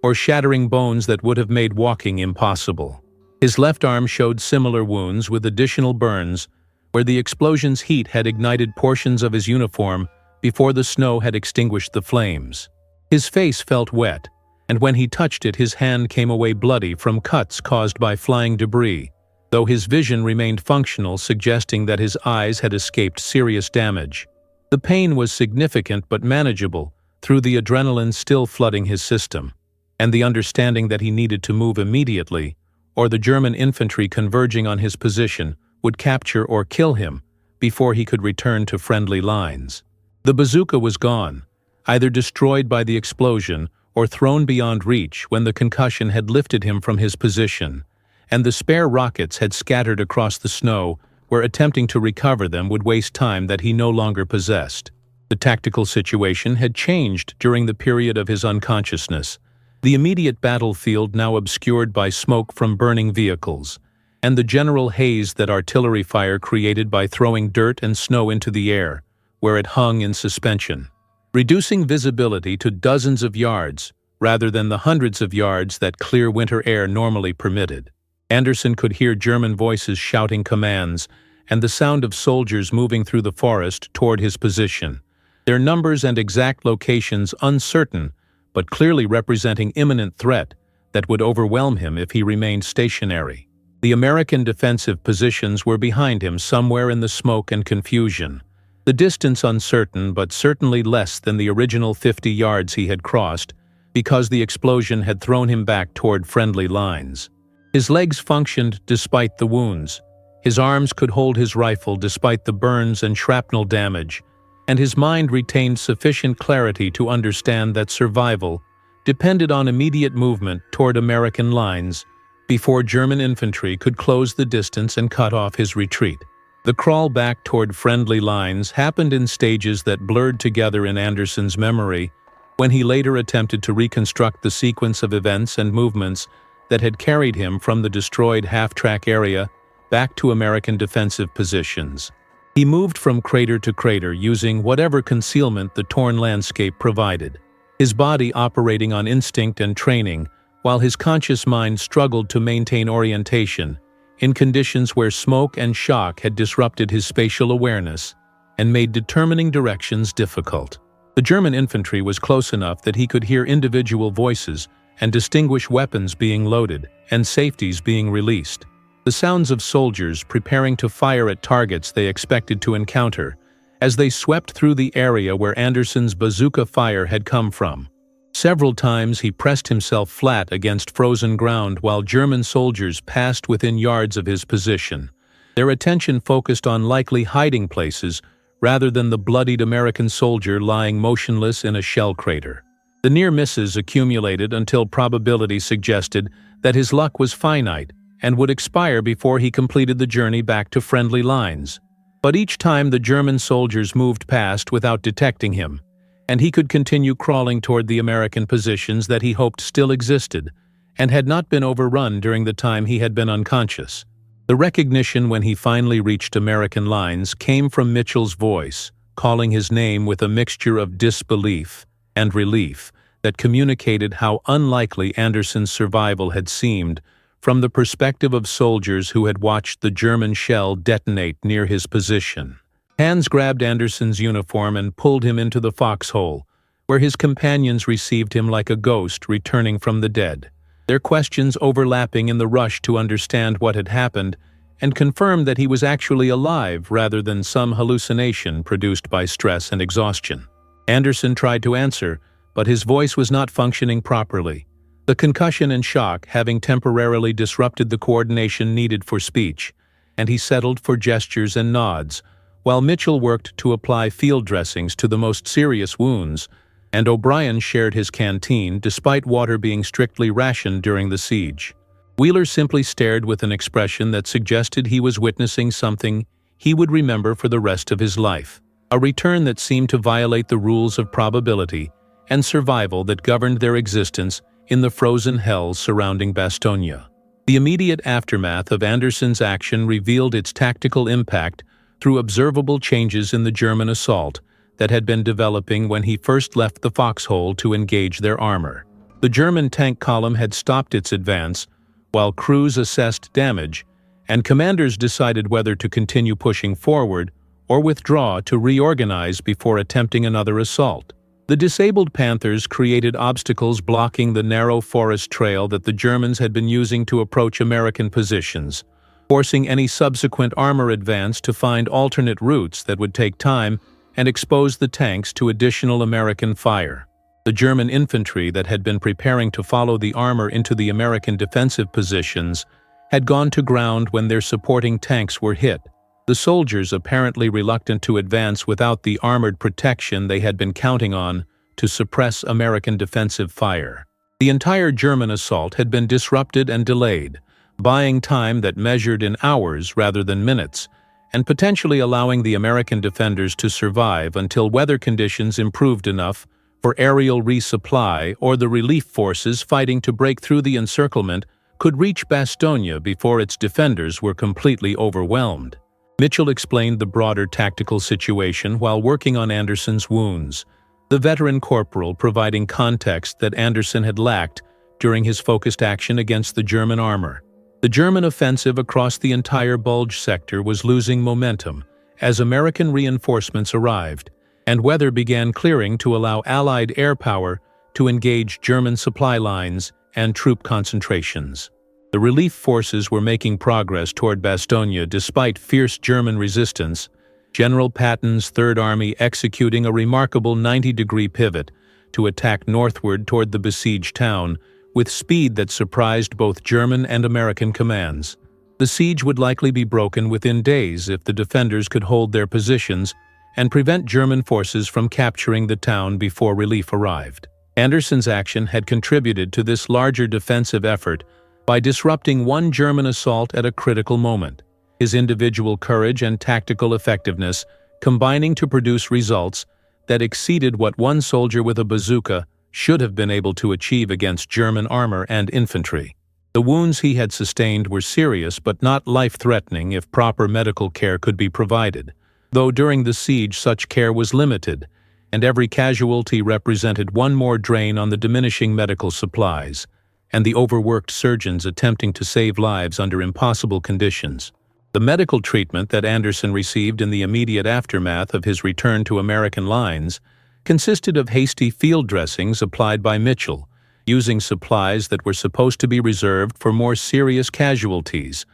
or shattering bones that would have made walking impossible. His left arm showed similar wounds with additional burns, where the explosion's heat had ignited portions of his uniform before the snow had extinguished the flames. His face felt wet, and when he touched it, his hand came away bloody from cuts caused by flying debris, though his vision remained functional, suggesting that his eyes had escaped serious damage. The pain was significant but manageable through the adrenaline still flooding his system, and the understanding that he needed to move immediately, or the German infantry converging on his position would capture or kill him before he could return to friendly lines. The bazooka was gone, either destroyed by the explosion or thrown beyond reach when the concussion had lifted him from his position, and the spare rockets had scattered across the snow where attempting to recover them would waste time that he no longer possessed. The tactical situation had changed during the period of his unconsciousness, the immediate battlefield now obscured by smoke from burning vehicles, and the general haze that artillery fire created by throwing dirt and snow into the air, where it hung in suspension, reducing visibility to dozens of yards rather than the hundreds of yards that clear winter air normally permitted. Anderson could hear German voices shouting commands and the sound of soldiers moving through the forest toward his position, their numbers and exact locations uncertain but clearly representing imminent threat that would overwhelm him if he remained stationary. The American defensive positions were behind him somewhere in the smoke and confusion, the distance uncertain but certainly less than the original 50 yards he had crossed because the explosion had thrown him back toward friendly lines. His legs functioned despite the wounds, his arms could hold his rifle despite the burns and shrapnel damage, and his mind retained sufficient clarity to understand that survival depended on immediate movement toward American lines before German infantry could close the distance and cut off his retreat. The crawl back toward friendly lines happened in stages that blurred together in Anderson's memory when he later attempted to reconstruct the sequence of events and movements that had carried him from the destroyed half-track area back to American defensive positions. He moved from crater to crater using whatever concealment the torn landscape provided, his body operating on instinct and training, while his conscious mind struggled to maintain orientation in conditions where smoke and shock had disrupted his spatial awareness and made determining directions difficult. The German infantry was close enough that he could hear individual voices and distinguish weapons being loaded and safeties being released. The sounds of soldiers preparing to fire at targets they expected to encounter as they swept through the area where Anderson's bazooka fire had come from. Several times he pressed himself flat against frozen ground while German soldiers passed within yards of his position, their attention focused on likely hiding places rather than the bloodied American soldier lying motionless in a shell crater. The near misses accumulated until probability suggested that his luck was finite and would expire before he completed the journey back to friendly lines. But each time the German soldiers moved past without detecting him, and he could continue crawling toward the American positions that he hoped still existed and had not been overrun during the time he had been unconscious. The recognition when he finally reached American lines came from Mitchell's voice, calling his name with a mixture of disbelief and relief that communicated how unlikely Anderson's survival had seemed from the perspective of soldiers who had watched the German shell detonate near his position. Hans grabbed Anderson's uniform and pulled him into the foxhole, where his companions received him like a ghost returning from the dead, their questions overlapping in the rush to understand what had happened and confirm that he was actually alive rather than some hallucination produced by stress and exhaustion. Anderson tried to answer, but his voice was not functioning properly, the concussion and shock having temporarily disrupted the coordination needed for speech, and he settled for gestures and nods, while Mitchell worked to apply field dressings to the most serious wounds, and O'Brien shared his canteen despite water being strictly rationed during the siege. Wheeler simply stared with an expression that suggested he was witnessing something he would remember for the rest of his life, a return that seemed to violate the rules of probability and survival that governed their existence in the frozen hells surrounding Bastogne. The immediate aftermath of Anderson's action revealed its tactical impact through observable changes in the German assault that had been developing when he first left the foxhole to engage their armor. The German tank column had stopped its advance, while crews assessed damage, and commanders decided whether to continue pushing forward or withdraw to reorganize before attempting another assault. The disabled Panthers created obstacles blocking the narrow forest trail that the Germans had been using to approach American positions, forcing any subsequent armor advance to find alternate routes that would take time and expose the tanks to additional American fire. The German infantry that had been preparing to follow the armor into the American defensive positions had gone to ground when their supporting tanks were hit, the soldiers apparently reluctant to advance without the armored protection they had been counting on to suppress American defensive fire. The entire German assault had been disrupted and delayed, buying time that measured in hours rather than minutes, and potentially allowing the American defenders to survive until weather conditions improved enough for aerial resupply or the relief forces fighting to break through the encirclement could reach Bastogne before its defenders were completely overwhelmed. Mitchell explained the broader tactical situation while working on Anderson's wounds, the veteran corporal providing context that Anderson had lacked during his focused action against the German armor. The German offensive across the entire Bulge sector was losing momentum as American reinforcements arrived, and weather began clearing to allow Allied air power to engage German supply lines and troop concentrations. The relief forces were making progress toward Bastogne despite fierce German resistance, General Patton's Third Army executing a remarkable 90-degree pivot to attack northward toward the besieged town with speed that surprised both German and American commands. The siege would likely be broken within days if the defenders could hold their positions and prevent German forces from capturing the town before relief arrived. Anderson's action had contributed to this larger defensive effort by disrupting one German assault at a critical moment, his individual courage and tactical effectiveness combining to produce results that exceeded what one soldier with a bazooka should have been able to achieve against German armor and infantry. The wounds he had sustained were serious but not life-threatening if proper medical care could be provided, though during the siege such care was limited, and every casualty represented one more drain on the diminishing medical supplies, and the overworked surgeons attempting to save lives under impossible conditions. The medical treatment that Anderson received in the immediate aftermath of his return to American lines consisted of hasty field dressings applied by Mitchell, using supplies that were supposed to be reserved for more serious casualties,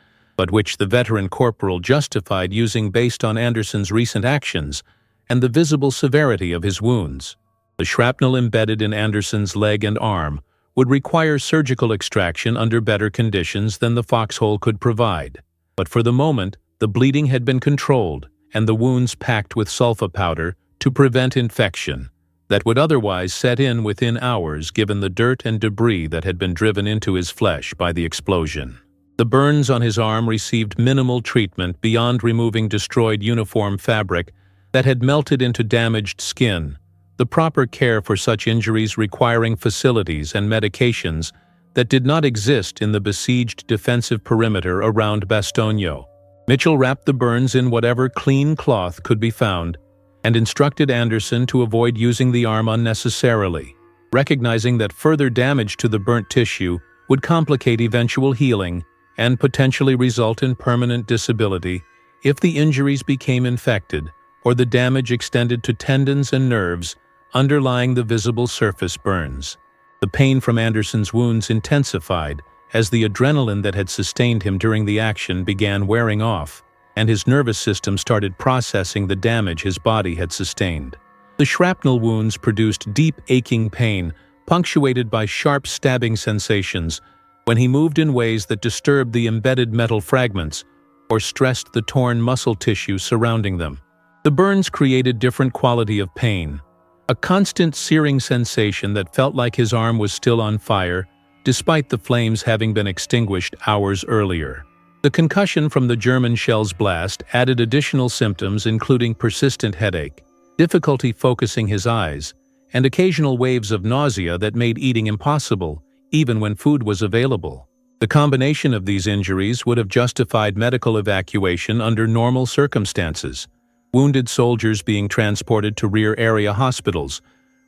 but which the veteran corporal justified using based on Anderson's recent actions and the visible severity of his wounds. The shrapnel embedded in Anderson's leg and arm would require surgical extraction under better conditions than the foxhole could provide. But for the moment, the bleeding had been controlled and the wounds packed with sulfa powder to prevent infection that would otherwise set in within hours given the dirt and debris that had been driven into his flesh by the explosion. The burns on his arm received minimal treatment beyond removing destroyed uniform fabric that had melted into damaged skin, the proper care for such injuries requiring facilities and medications that did not exist in the besieged defensive perimeter around Bastogne. Mitchell wrapped the burns in whatever clean cloth could be found and instructed Anderson to avoid using the arm unnecessarily, recognizing that further damage to the burnt tissue would complicate eventual healing and potentially result in permanent disability if the injuries became infected or the damage extended to tendons and nerves underlying the visible surface burns. The pain from Anderson's wounds intensified as the adrenaline that had sustained him during the action began wearing off, and his nervous system started processing the damage his body had sustained. The shrapnel wounds produced deep aching pain, punctuated by sharp stabbing sensations when he moved in ways that disturbed the embedded metal fragments or stressed the torn muscle tissue surrounding them. The burns created different quality of pain, a constant searing sensation that felt like his arm was still on fire, despite the flames having been extinguished hours earlier. The concussion from the German shell's blast added additional symptoms including persistent headache, difficulty focusing his eyes, and occasional waves of nausea that made eating impossible, even when food was available. The combination of these injuries would have justified medical evacuation under normal circumstances, wounded soldiers being transported to rear area hospitals,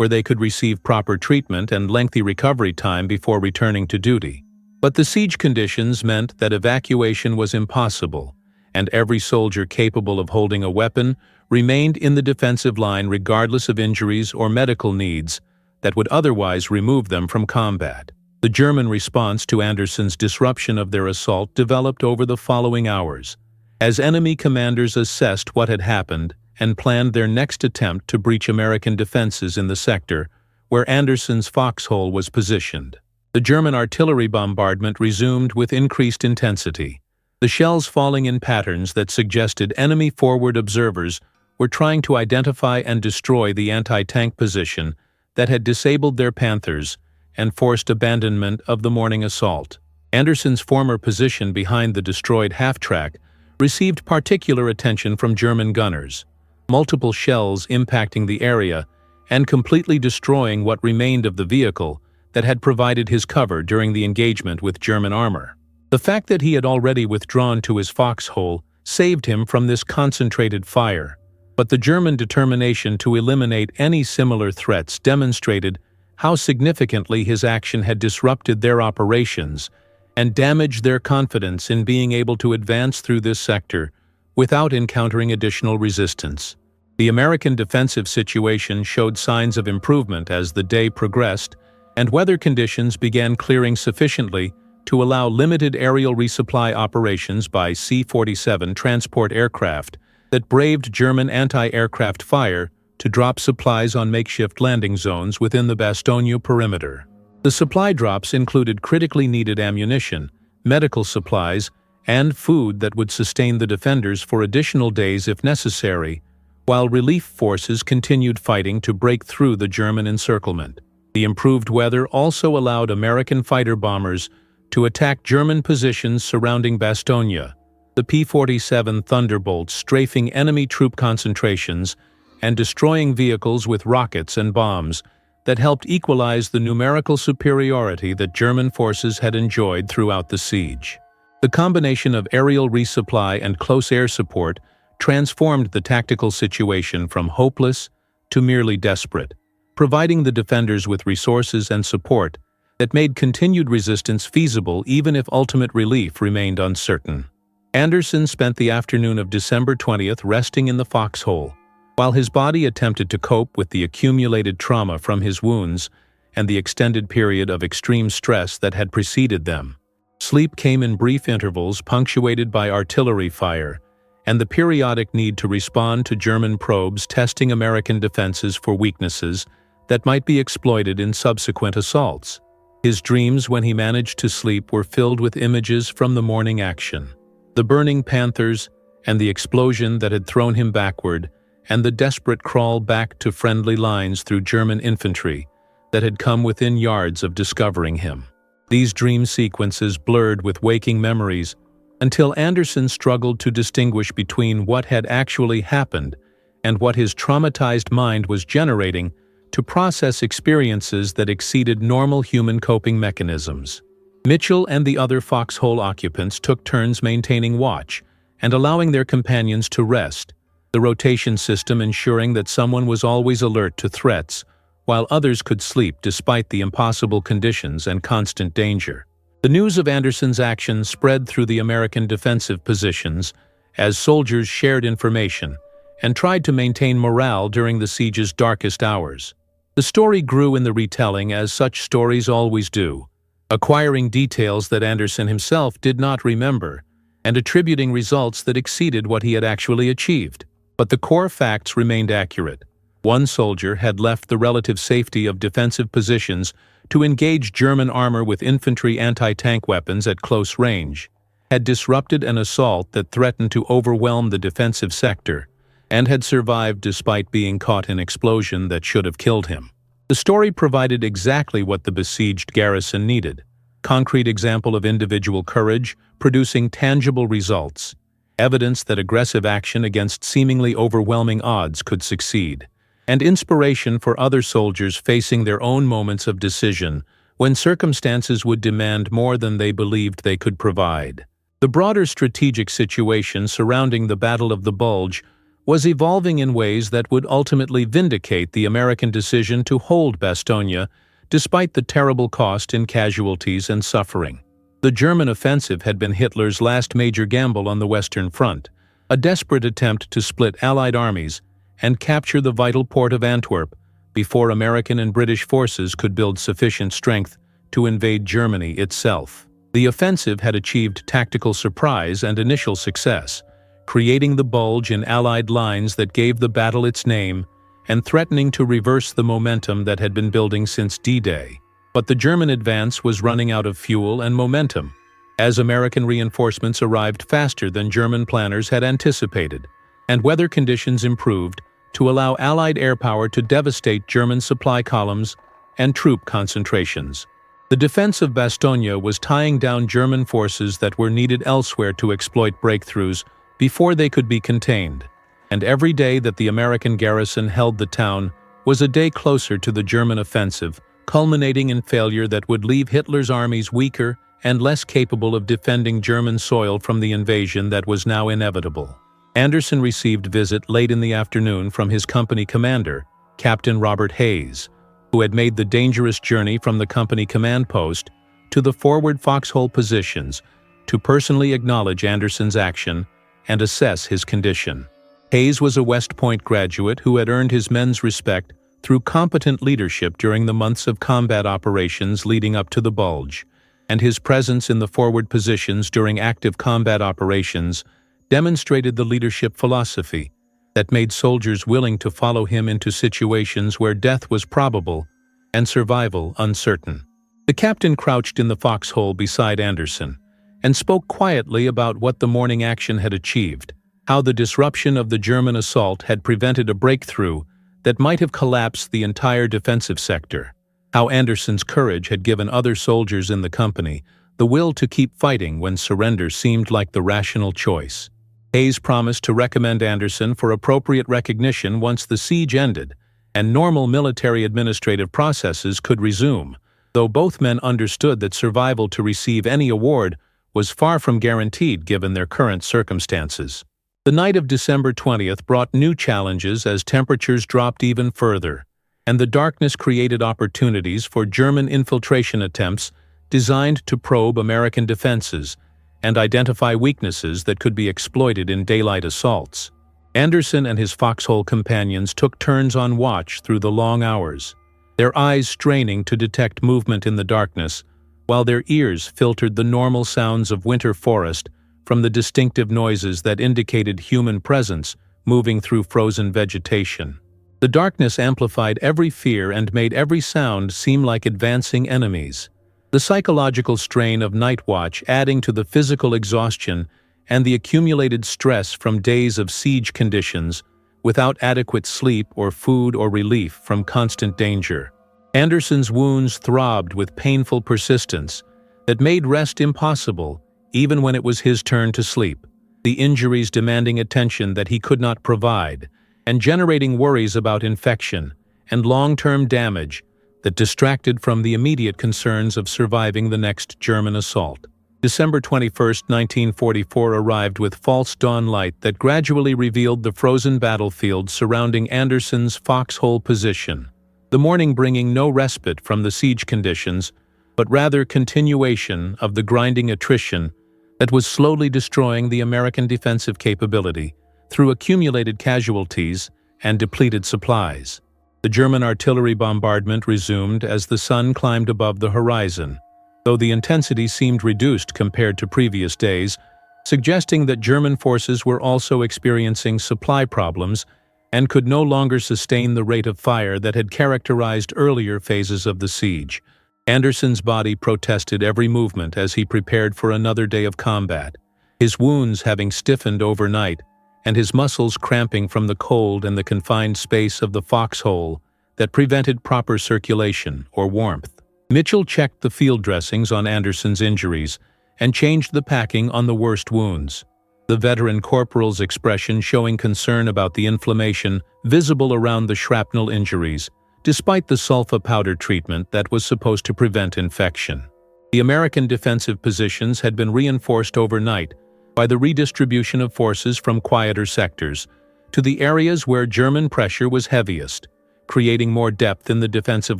where they could receive proper treatment and lengthy recovery time before returning to duty. But the siege conditions meant that evacuation was impossible, and every soldier capable of holding a weapon remained in the defensive line regardless of injuries or medical needs that would otherwise remove them from combat. The German response to Anderson's disruption of their assault developed over the following hours, as enemy commanders assessed what had happened and planned their next attempt to breach American defenses in the sector where Anderson's foxhole was positioned. The German artillery bombardment resumed with increased intensity, the shells falling in patterns that suggested enemy forward observers were trying to identify and destroy the anti-tank position that had disabled their Panthers and forced abandonment of the morning assault. Anderson's former position behind the destroyed half-track received particular attention from German gunners, multiple shells impacting the area and completely destroying what remained of the vehicle that had provided his cover during the engagement with German armor. The fact that he had already withdrawn to his foxhole saved him from this concentrated fire, but the German determination to eliminate any similar threats demonstrated how significantly his action had disrupted their operations and damaged their confidence in being able to advance through this sector without encountering additional resistance. The American defensive situation showed signs of improvement as the day progressed, and weather conditions began clearing sufficiently to allow limited aerial resupply operations by C-47 transport aircraft that braved German anti-aircraft fire to drop supplies on makeshift landing zones within the Bastogne perimeter. The supply drops included critically needed ammunition, medical supplies, and food that would sustain the defenders for additional days if necessary, while relief forces continued fighting to break through the German encirclement. The improved weather also allowed American fighter bombers to attack German positions surrounding Bastogne, the P-47 Thunderbolts strafing enemy troop concentrations and destroying vehicles with rockets and bombs that helped equalize the numerical superiority that German forces had enjoyed throughout the siege. The combination of aerial resupply and close air support transformed the tactical situation from hopeless to merely desperate, providing the defenders with resources and support that made continued resistance feasible even if ultimate relief remained uncertain. Anderson spent the afternoon of December 20th resting in the foxhole, while his body attempted to cope with the accumulated trauma from his wounds and the extended period of extreme stress that had preceded them. Sleep came in brief intervals punctuated by artillery fire and the periodic need to respond to German probes testing American defenses for weaknesses that might be exploited in subsequent assaults. His dreams when he managed to sleep were filled with images from the morning action. The burning Panthers and the explosion that had thrown him backward, and the desperate crawl back to friendly lines through German infantry that had come within yards of discovering him. These dream sequences blurred with waking memories until Anderson struggled to distinguish between what had actually happened and what his traumatized mind was generating to process experiences that exceeded normal human coping mechanisms. Mitchell and the other foxhole occupants took turns maintaining watch and allowing their companions to rest, the rotation system ensuring that someone was always alert to threats, while others could sleep despite the impossible conditions and constant danger. The news of Anderson's action spread through the American defensive positions as soldiers shared information and tried to maintain morale during the siege's darkest hours. The story grew in the retelling as such stories always do, acquiring details that Anderson himself did not remember and attributing results that exceeded what he had actually achieved. But the core facts remained accurate. One soldier had left the relative safety of defensive positions to engage German armor with infantry anti-tank weapons at close range, had disrupted an assault that threatened to overwhelm the defensive sector, and had survived despite being caught in explosion that should have killed him. The story provided exactly what the besieged garrison needed: concrete example of individual courage producing tangible results, evidence that aggressive action against seemingly overwhelming odds could succeed, and inspiration for other soldiers facing their own moments of decision when circumstances would demand more than they believed they could provide. The broader strategic situation surrounding the Battle of the Bulge was evolving in ways that would ultimately vindicate the American decision to hold Bastogne despite the terrible cost in casualties and suffering. The German offensive had been Hitler's last major gamble on the Western Front, a desperate attempt to split Allied armies and capture the vital port of Antwerp before American and British forces could build sufficient strength to invade Germany itself. The offensive had achieved tactical surprise and initial success, creating the bulge in Allied lines that gave the battle its name and threatening to reverse the momentum that had been building since D-Day. But the German advance was running out of fuel and momentum, as American reinforcements arrived faster than German planners had anticipated, and weather conditions improved to allow Allied air power to devastate German supply columns and troop concentrations. The defense of Bastogne was tying down German forces that were needed elsewhere to exploit breakthroughs before they could be contained, and every day that the American garrison held the town was a day closer to the German offensive, culminating in failure that would leave Hitler's armies weaker and less capable of defending German soil from the invasion that was now inevitable. Anderson received visit late in the afternoon from his company commander, Captain Robert Hayes, who had made the dangerous journey from the company command post to the forward foxhole positions to personally acknowledge Anderson's action and assess his condition. Hayes was a West Point graduate who had earned his men's respect through competent leadership during the months of combat operations leading up to the Bulge, and his presence in the forward positions during active combat operations demonstrated the leadership philosophy that made soldiers willing to follow him into situations where death was probable and survival uncertain. The captain crouched in the foxhole beside Anderson and spoke quietly about what the morning action had achieved, how the disruption of the German assault had prevented a breakthrough that might have collapsed the entire defensive sector, how Anderson's courage had given other soldiers in the company the will to keep fighting when surrender seemed like the rational choice. Hayes promised to recommend Anderson for appropriate recognition once the siege ended and normal military administrative processes could resume, though both men understood that survival to receive any award was far from guaranteed given their current circumstances. The night of December 20th brought new challenges as temperatures dropped even further, and the darkness created opportunities for German infiltration attempts designed to probe American defenses and identify weaknesses that could be exploited in daylight assaults. Anderson and his foxhole companions took turns on watch through the long hours, their eyes straining to detect movement in the darkness, while their ears filtered the normal sounds of winter forest from the distinctive noises that indicated human presence moving through frozen vegetation. The darkness amplified every fear and made every sound seem like advancing enemies, the psychological strain of night watch adding to the physical exhaustion and the accumulated stress from days of siege conditions without adequate sleep or food or relief from constant danger. Anderson's wounds throbbed with painful persistence that made rest impossible even when it was his turn to sleep, the injuries demanding attention that he could not provide and generating worries about infection and long-term damage that distracted from the immediate concerns of surviving the next German assault. December 21, 1944 arrived with false dawn light that gradually revealed the frozen battlefield surrounding Anderson's foxhole position, the morning bringing no respite from the siege conditions, but rather continuation of the grinding attrition that was slowly destroying the American defensive capability through accumulated casualties and depleted supplies. The German artillery bombardment resumed as the sun climbed above the horizon, though the intensity seemed reduced compared to previous days, suggesting that German forces were also experiencing supply problems and could no longer sustain the rate of fire that had characterized earlier phases of the siege. Anderson's body protested every movement as he prepared for another day of combat, his wounds having stiffened overnight and his muscles cramping from the cold and the confined space of the foxhole that prevented proper circulation or warmth. Mitchell checked the field dressings on Anderson's injuries and changed the packing on the worst wounds, the veteran corporal's expression showing concern about the inflammation visible around the shrapnel injuries, despite the sulfa powder treatment that was supposed to prevent infection. The American defensive positions had been reinforced overnight by the redistribution of forces from quieter sectors to the areas where German pressure was heaviest, creating more depth in the defensive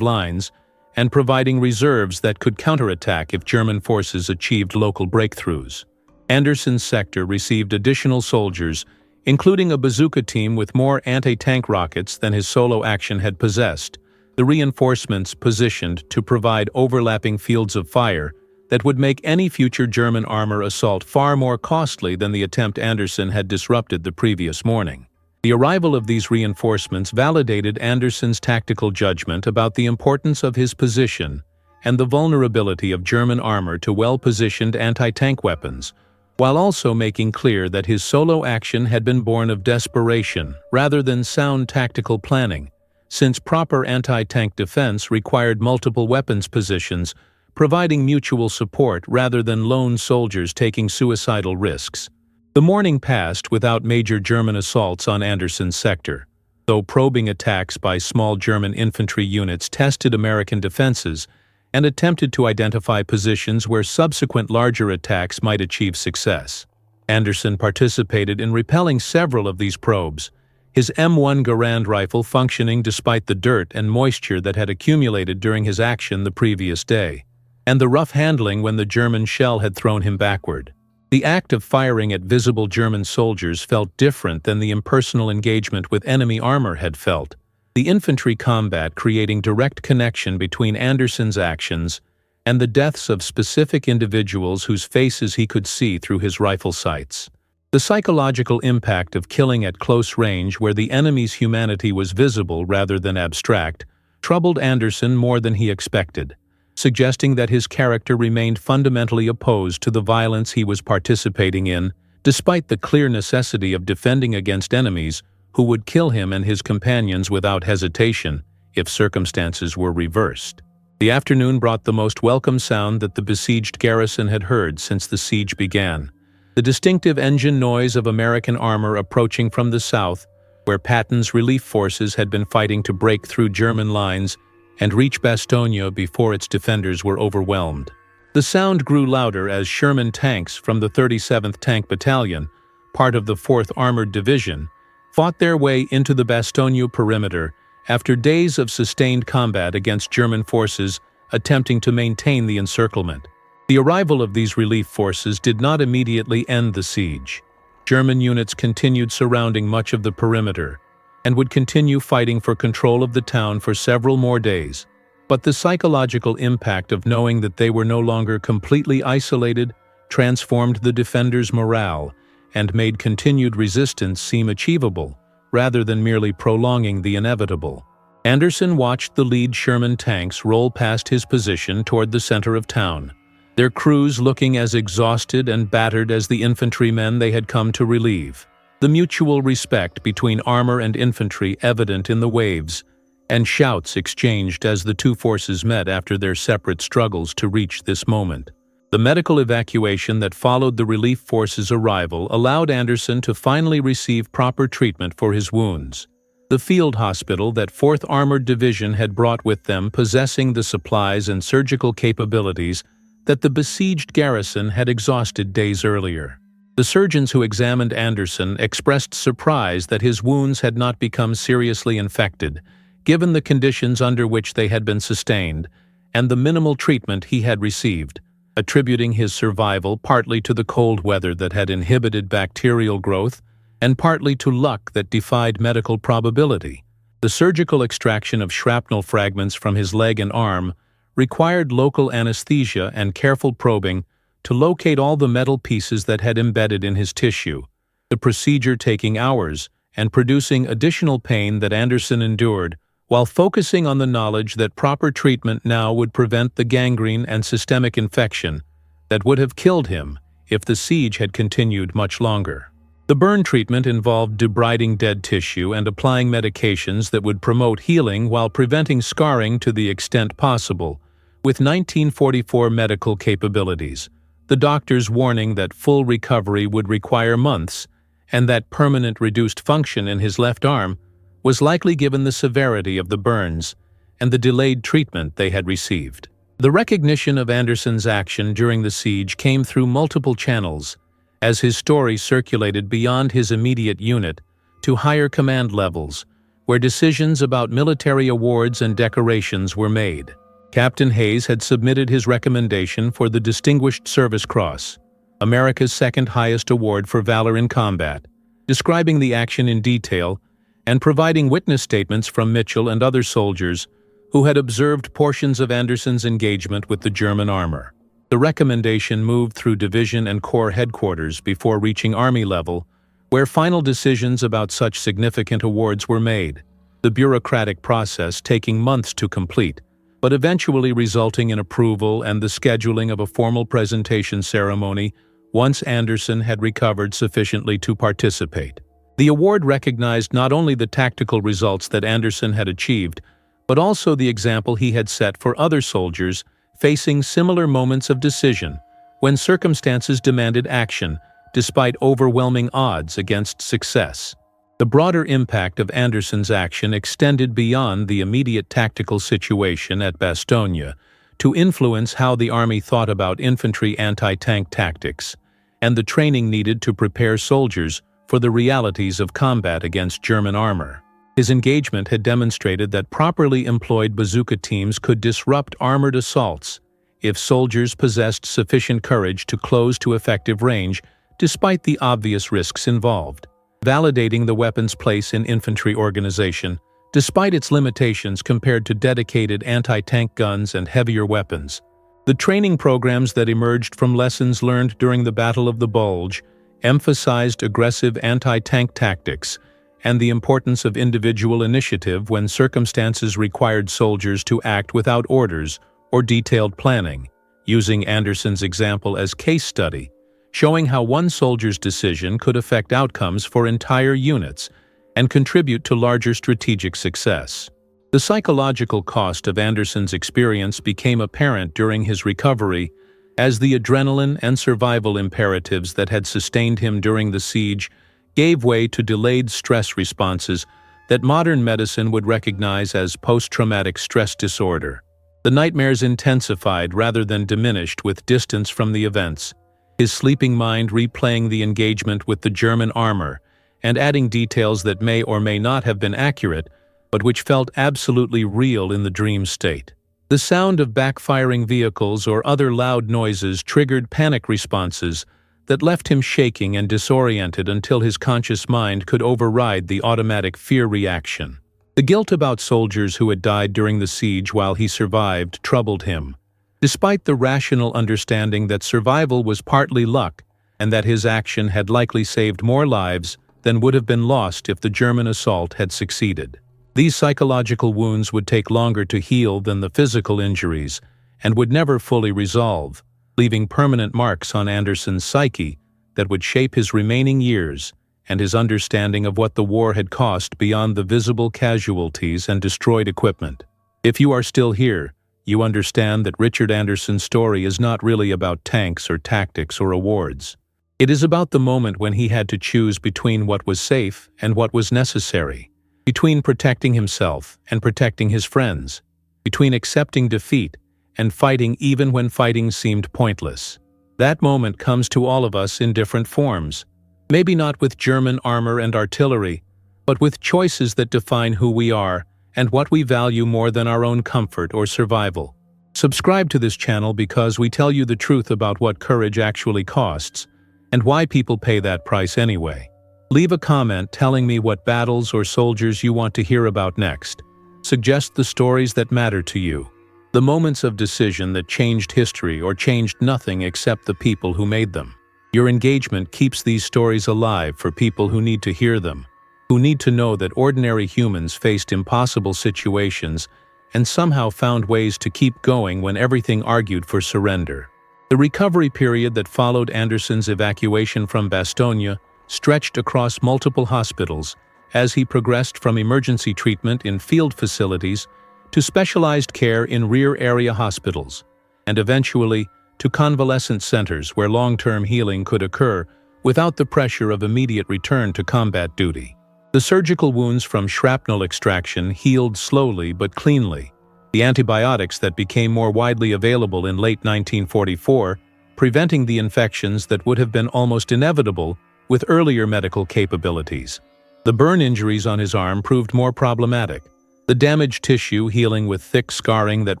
lines and providing reserves that could counterattack if German forces achieved local breakthroughs. Anderson's sector received additional soldiers, including a bazooka team with more anti-tank rockets than his solo action had possessed, the reinforcements positioned to provide overlapping fields of fire that would make any future German armor assault far more costly than the attempt Anderson had disrupted the previous morning. The arrival of these reinforcements validated Anderson's tactical judgment about the importance of his position and the vulnerability of German armor to well-positioned anti-tank weapons, while also making clear that his solo action had been born of desperation rather than sound tactical planning, since proper anti-tank defense required multiple weapons positions, providing mutual support rather than lone soldiers taking suicidal risks. The morning passed without major German assaults on Anderson's sector, though probing attacks by small German infantry units tested American defenses and attempted to identify positions where subsequent larger attacks might achieve success. Anderson participated in repelling several of these probes, his M1 Garand rifle functioning despite the dirt and moisture that had accumulated during his action the previous day, and the rough handling when the German shell had thrown him backward. The act of firing at visible German soldiers felt different than the impersonal engagement with enemy armor had felt, the infantry combat creating direct connection between Anderson's actions and the deaths of specific individuals whose faces he could see through his rifle sights. The psychological impact of killing at close range where the enemy's humanity was visible rather than abstract troubled Anderson more than he expected, suggesting that his character remained fundamentally opposed to the violence he was participating in, despite the clear necessity of defending against enemies who would kill him and his companions without hesitation if circumstances were reversed. The afternoon brought the most welcome sound that the besieged garrison had heard since the siege began, the distinctive engine noise of American armor approaching from the south, where Patton's relief forces had been fighting to break through German lines and reach Bastogne before its defenders were overwhelmed. The sound grew louder as Sherman tanks from the 37th Tank Battalion, part of the 4th Armored Division, fought their way into the Bastogne perimeter after days of sustained combat against German forces attempting to maintain the encirclement. The arrival of these relief forces did not immediately end the siege. German units continued surrounding much of the perimeter and would continue fighting for control of the town for several more days. But the psychological impact of knowing that they were no longer completely isolated transformed the defenders' morale and made continued resistance seem achievable, rather than merely prolonging the inevitable. Anderson watched the lead Sherman tanks roll past his position toward the center of town, their crews looking as exhausted and battered as the infantrymen they had come to relieve. The mutual respect between armor and infantry evident in the waves, and shouts exchanged as the two forces met after their separate struggles to reach this moment. The medical evacuation that followed the relief forces' arrival allowed Anderson to finally receive proper treatment for his wounds. The field hospital that 4th Armored Division had brought with them possessing the supplies and surgical capabilities that the besieged garrison had exhausted days earlier. The surgeons who examined Anderson expressed surprise that his wounds had not become seriously infected, given the conditions under which they had been sustained and the minimal treatment he had received, attributing his survival partly to the cold weather that had inhibited bacterial growth and partly to luck that defied medical probability. The surgical extraction of shrapnel fragments from his leg and arm required local anesthesia and careful probing to locate all the metal pieces that had embedded in his tissue, the procedure taking hours and producing additional pain that Anderson endured while focusing on the knowledge that proper treatment now would prevent the gangrene and systemic infection that would have killed him if the siege had continued much longer. The burn treatment involved debriding dead tissue and applying medications that would promote healing while preventing scarring to the extent possible, with 1944 medical capabilities, the doctors warning that full recovery would require months and that permanent reduced function in his left arm was likely given the severity of the burns and the delayed treatment they had received. The recognition of Anderson's action during the siege came through multiple channels, as his story circulated beyond his immediate unit to higher command levels, where decisions about military awards and decorations were made. Captain Hayes had submitted his recommendation for the Distinguished Service Cross, America's second highest award for valor in combat, describing the action in detail and providing witness statements from Mitchell and other soldiers who had observed portions of Anderson's engagement with the German armor. The recommendation moved through division and corps headquarters before reaching Army level, where final decisions about such significant awards were made, the bureaucratic process taking months to complete, but eventually resulting in approval and the scheduling of a formal presentation ceremony once Anderson had recovered sufficiently to participate. The award recognized not only the tactical results that Anderson had achieved, but also the example he had set for other soldiers facing similar moments of decision when circumstances demanded action despite overwhelming odds against success. The broader impact of Anderson's action extended beyond the immediate tactical situation at Bastogne to influence how the Army thought about infantry anti-tank tactics and the training needed to prepare soldiers for the realities of combat against German armor. His engagement had demonstrated that properly employed bazooka teams could disrupt armored assaults if soldiers possessed sufficient courage to close to effective range despite the obvious risks involved, validating the weapon's place in infantry organization despite its limitations compared to dedicated anti-tank guns and heavier weapons. The training programs that emerged from lessons learned during the Battle of the Bulge emphasized aggressive anti-tank tactics and the importance of individual initiative when circumstances required soldiers to act without orders or detailed planning, using Anderson's example as case study, showing how one soldier's decision could affect outcomes for entire units and contribute to larger strategic success. The psychological cost of Anderson's experience became apparent during his recovery as the adrenaline and survival imperatives that had sustained him during the siege gave way to delayed stress responses that modern medicine would recognize as post-traumatic stress disorder. The nightmares intensified rather than diminished with distance from the events, his sleeping mind replaying the engagement with the German armor and adding details that may or may not have been accurate, but which felt absolutely real in the dream state. The sound of backfiring vehicles or other loud noises triggered panic responses that left him shaking and disoriented until his conscious mind could override the automatic fear reaction. The guilt about soldiers who had died during the siege while he survived troubled him, despite the rational understanding that survival was partly luck and that his action had likely saved more lives than would have been lost if the German assault had succeeded. These psychological wounds would take longer to heal than the physical injuries and would never fully resolve, leaving permanent marks on Anderson's psyche that would shape his remaining years and his understanding of what the war had cost beyond the visible casualties and destroyed equipment. If you are still here, you understand that Richard Anderson's story is not really about tanks or tactics or awards. It is about the moment when he had to choose between what was safe and what was necessary, between protecting himself and protecting his friends, between accepting defeat and fighting even when fighting seemed pointless. That moment comes to all of us in different forms, maybe not with German armor and artillery, but with choices that define who we are and what we value more than our own comfort or survival. Subscribe to this channel because we tell you the truth about what courage actually costs and why people pay that price anyway. Leave a comment telling me what battles or soldiers you want to hear about next. Suggest the stories that matter to you, the moments of decision that changed history or changed nothing except the people who made them. Your engagement keeps these stories alive for people who need to hear them, who need to know that ordinary humans faced impossible situations and somehow found ways to keep going when everything argued for surrender. The recovery period that followed Anderson's evacuation from Bastogne stretched across multiple hospitals as he progressed from emergency treatment in field facilities to specialized care in rear area hospitals, and eventually to convalescent centers where long-term healing could occur without the pressure of immediate return to combat duty. The surgical wounds from shrapnel extraction healed slowly but cleanly. The antibiotics that became more widely available in late 1944, preventing the infections that would have been almost inevitable with earlier medical capabilities. The burn injuries on his arm proved more problematic, the damaged tissue healing with thick scarring that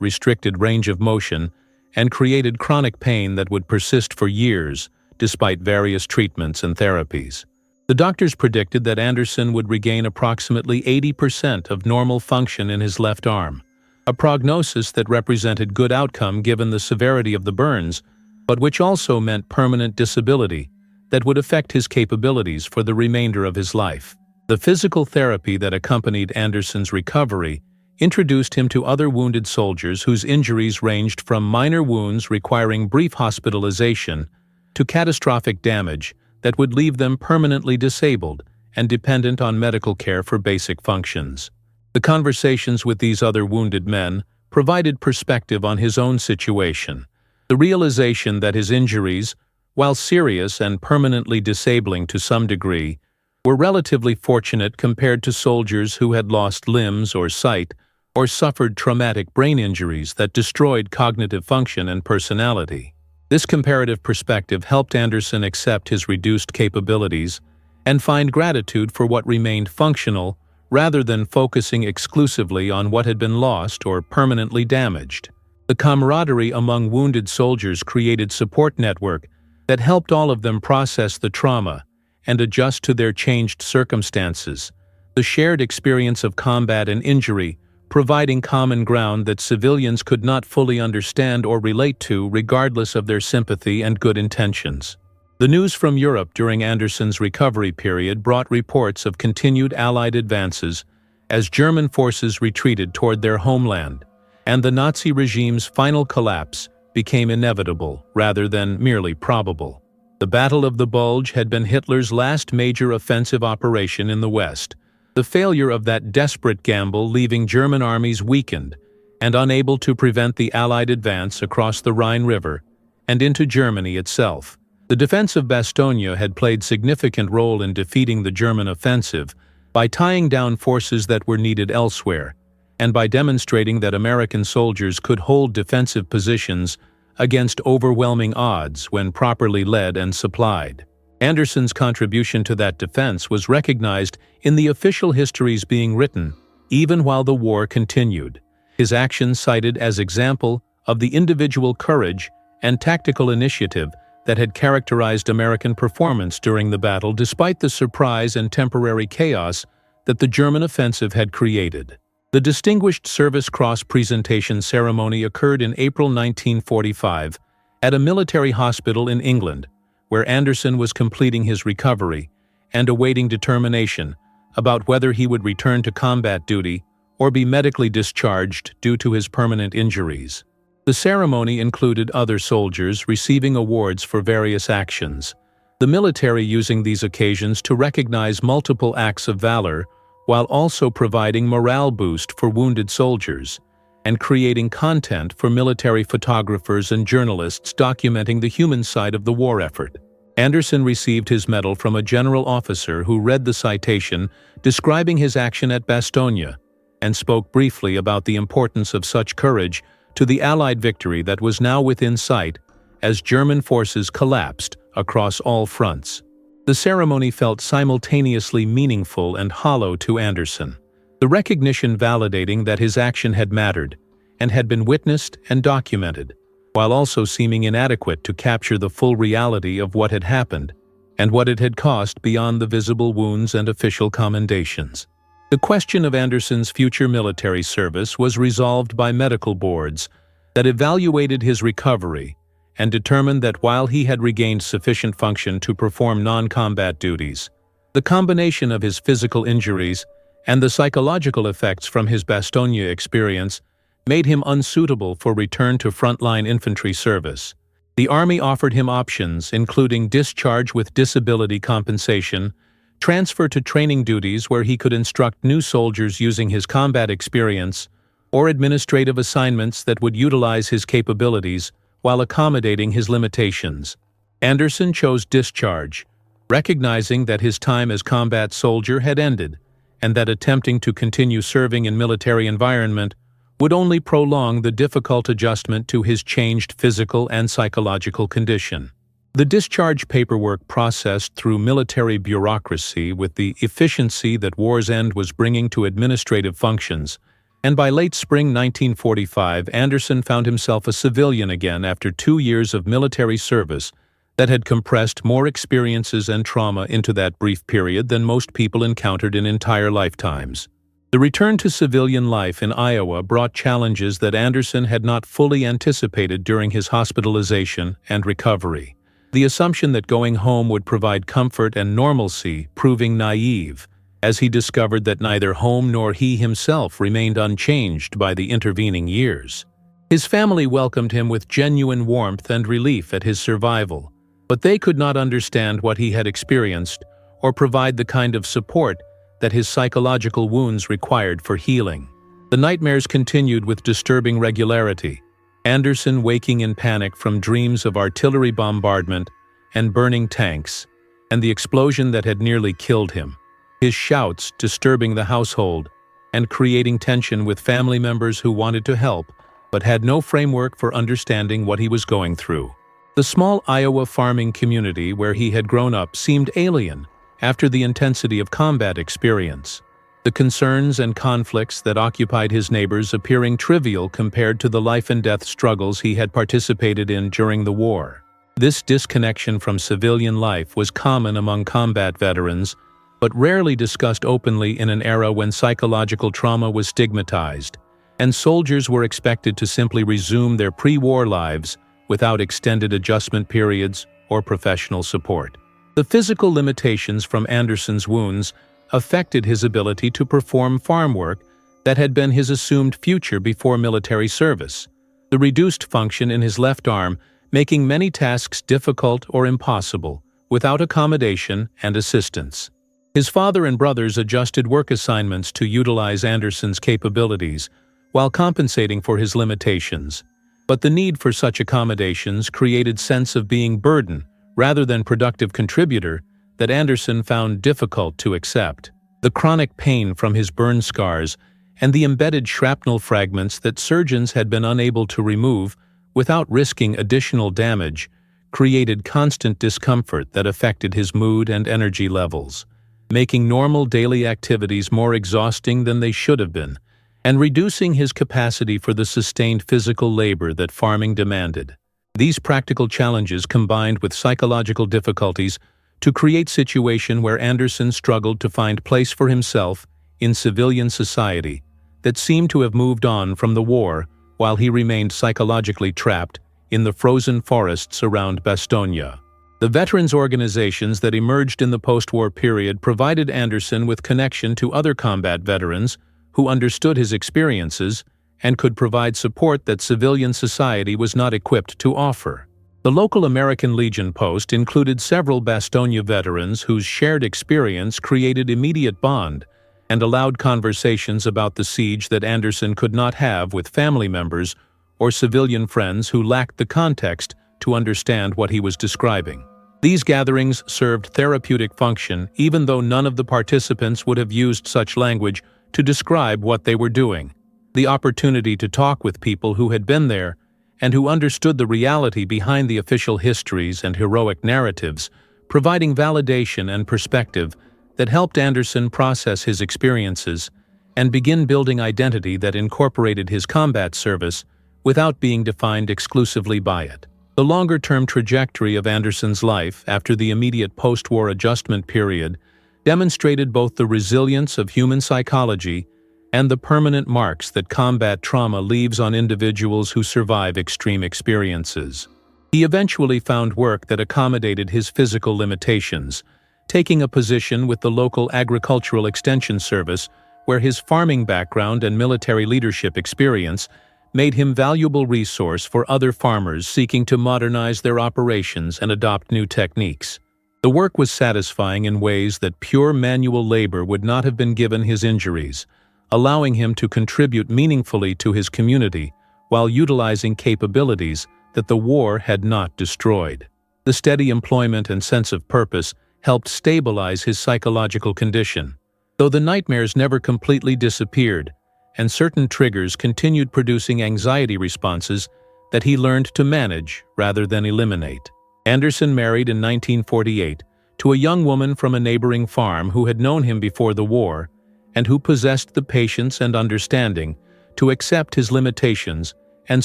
restricted range of motion and created chronic pain that would persist for years despite various treatments and therapies. The doctors predicted that Anderson would regain approximately 80% of normal function in his left arm, a prognosis that represented good outcome given the severity of the burns, but which also meant permanent disability that would affect his capabilities for the remainder of his life. The physical therapy that accompanied Anderson's recovery introduced him to other wounded soldiers whose injuries ranged from minor wounds requiring brief hospitalization to catastrophic damage that would leave them permanently disabled and dependent on medical care for basic functions. The conversations with these other wounded men provided perspective on his own situation, the realization that his injuries, while serious and permanently disabling to some degree, were relatively fortunate compared to soldiers who had lost limbs or sight or suffered traumatic brain injuries that destroyed cognitive function and personality. This comparative perspective helped Anderson accept his reduced capabilities and find gratitude for what remained functional rather than focusing exclusively on what had been lost or permanently damaged. The camaraderie among wounded soldiers created support network that helped all of them process the trauma and adjust to their changed circumstances, the shared experience of combat and injury providing common ground that civilians could not fully understand or relate to regardless of their sympathy and good intentions. The news from Europe during Anderson's recovery period brought reports of continued Allied advances as German forces retreated toward their homeland, and the Nazi regime's final collapse became inevitable rather than merely probable. The Battle of the Bulge had been Hitler's last major offensive operation in the West, the failure of that desperate gamble leaving German armies weakened and unable to prevent the Allied advance across the Rhine River and into Germany itself. The defense of Bastogne had played a significant role in defeating the German offensive by tying down forces that were needed elsewhere, and by demonstrating that American soldiers could hold defensive positions against overwhelming odds when properly led and supplied. Anderson's contribution to that defense was recognized in the official histories being written, even while the war continued. His actions cited as example of the individual courage and tactical initiative that had characterized American performance during the battle despite the surprise and temporary chaos that the German offensive had created. The Distinguished Service Cross presentation ceremony occurred in April 1945 at a military hospital in England, where Anderson was completing his recovery and awaiting determination about whether he would return to combat duty or be medically discharged due to his permanent injuries. The ceremony included other soldiers receiving awards for various actions, the military using these occasions to recognize multiple acts of valor while also providing morale boost for wounded soldiers and creating content for military photographers and journalists documenting the human side of the war effort. Anderson received his medal from a general officer who read the citation describing his action at Bastogne and spoke briefly about the importance of such courage to the Allied victory that was now within sight as German forces collapsed across all fronts. The ceremony felt simultaneously meaningful and hollow to Anderson, the recognition validating that his action had mattered and had been witnessed and documented, while also seeming inadequate to capture the full reality of what had happened and what it had cost beyond the visible wounds and official commendations. The question of Anderson's future military service was resolved by medical boards that evaluated his recovery and determined that while he had regained sufficient function to perform non-combat duties, the combination of his physical injuries and the psychological effects from his Bastogne experience made him unsuitable for return to frontline infantry service. The Army offered him options including discharge with disability compensation, transfer to training duties where he could instruct new soldiers using his combat experience, or administrative assignments that would utilize his capabilities while accommodating his limitations. Anderson chose discharge, recognizing that his time as combat soldier had ended and that attempting to continue serving in military environment would only prolong the difficult adjustment to his changed physical and psychological condition. The discharge paperwork processed through military bureaucracy with the efficiency that war's end was bringing to administrative functions, and by late spring 1945, Anderson found himself a civilian again after 2 years of military service that had compressed more experiences and trauma into that brief period than most people encountered in entire lifetimes. The return to civilian life in Iowa brought challenges that Anderson had not fully anticipated during his hospitalization and recovery. The assumption that going home would provide comfort and normalcy proving naive, as he discovered that neither home nor he himself remained unchanged by the intervening years. His family welcomed him with genuine warmth and relief at his survival, but they could not understand what he had experienced or provide the kind of support that his psychological wounds required for healing. The nightmares continued with disturbing regularity, Anderson waking in panic from dreams of artillery bombardment and burning tanks, and the explosion that had nearly killed him. His shouts disturbing the household and creating tension with family members who wanted to help but had no framework for understanding what he was going through. The small Iowa farming community where he had grown up seemed alien after the intensity of combat experience, the concerns and conflicts that occupied his neighbors appearing trivial compared to the life-and-death struggles he had participated in during the war. This disconnection from civilian life was common among combat veterans, but rarely discussed openly in an era when psychological trauma was stigmatized, and soldiers were expected to simply resume their pre-war lives without extended adjustment periods or professional support. The physical limitations from Anderson's wounds affected his ability to perform farm work that had been his assumed future before military service, the reduced function in his left arm making many tasks difficult or impossible without accommodation and assistance. His father and brothers adjusted work assignments to utilize Anderson's capabilities while compensating for his limitations, but the need for such accommodations created sense of being burden rather than productive contributor that Anderson found difficult to accept. The chronic pain from his burn scars and the embedded shrapnel fragments that surgeons had been unable to remove without risking additional damage created constant discomfort that affected his mood and energy levels, making normal daily activities more exhausting than they should have been, and reducing his capacity for the sustained physical labor that farming demanded. These practical challenges combined with psychological difficulties to create a situation where Anderson struggled to find place for himself in civilian society that seemed to have moved on from the war while he remained psychologically trapped in the frozen forests around Bastogne. The veterans organizations that emerged in the post-war period provided Anderson with connection to other combat veterans who understood his experiences and could provide support that civilian society was not equipped to offer. The local American Legion post included several Bastogne veterans whose shared experience created immediate bond and allowed conversations about the siege that Anderson could not have with family members or civilian friends who lacked the context to understand what he was describing. These gatherings served therapeutic function even though none of the participants would have used such language to describe what they were doing. The opportunity to talk with people who had been there and who understood the reality behind the official histories and heroic narratives, providing validation and perspective that helped Anderson process his experiences and begin building identity that incorporated his combat service without being defined exclusively by it. The longer-term trajectory of Anderson's life after the immediate post-war adjustment period demonstrated both the resilience of human psychology and the permanent marks that combat trauma leaves on individuals who survive extreme experiences. He eventually found work that accommodated his physical limitations, taking a position with the local agricultural extension service where his farming background and military leadership experience made him a valuable resource for other farmers seeking to modernize their operations and adopt new techniques. The work was satisfying in ways that pure manual labor would not have been given his injuries, allowing him to contribute meaningfully to his community while utilizing capabilities that the war had not destroyed. The steady employment and sense of purpose helped stabilize his psychological condition, though the nightmares never completely disappeared, and certain triggers continued producing anxiety responses that he learned to manage rather than eliminate. Anderson married in 1948 to a young woman from a neighboring farm who had known him before the war and who possessed the patience and understanding to accept his limitations and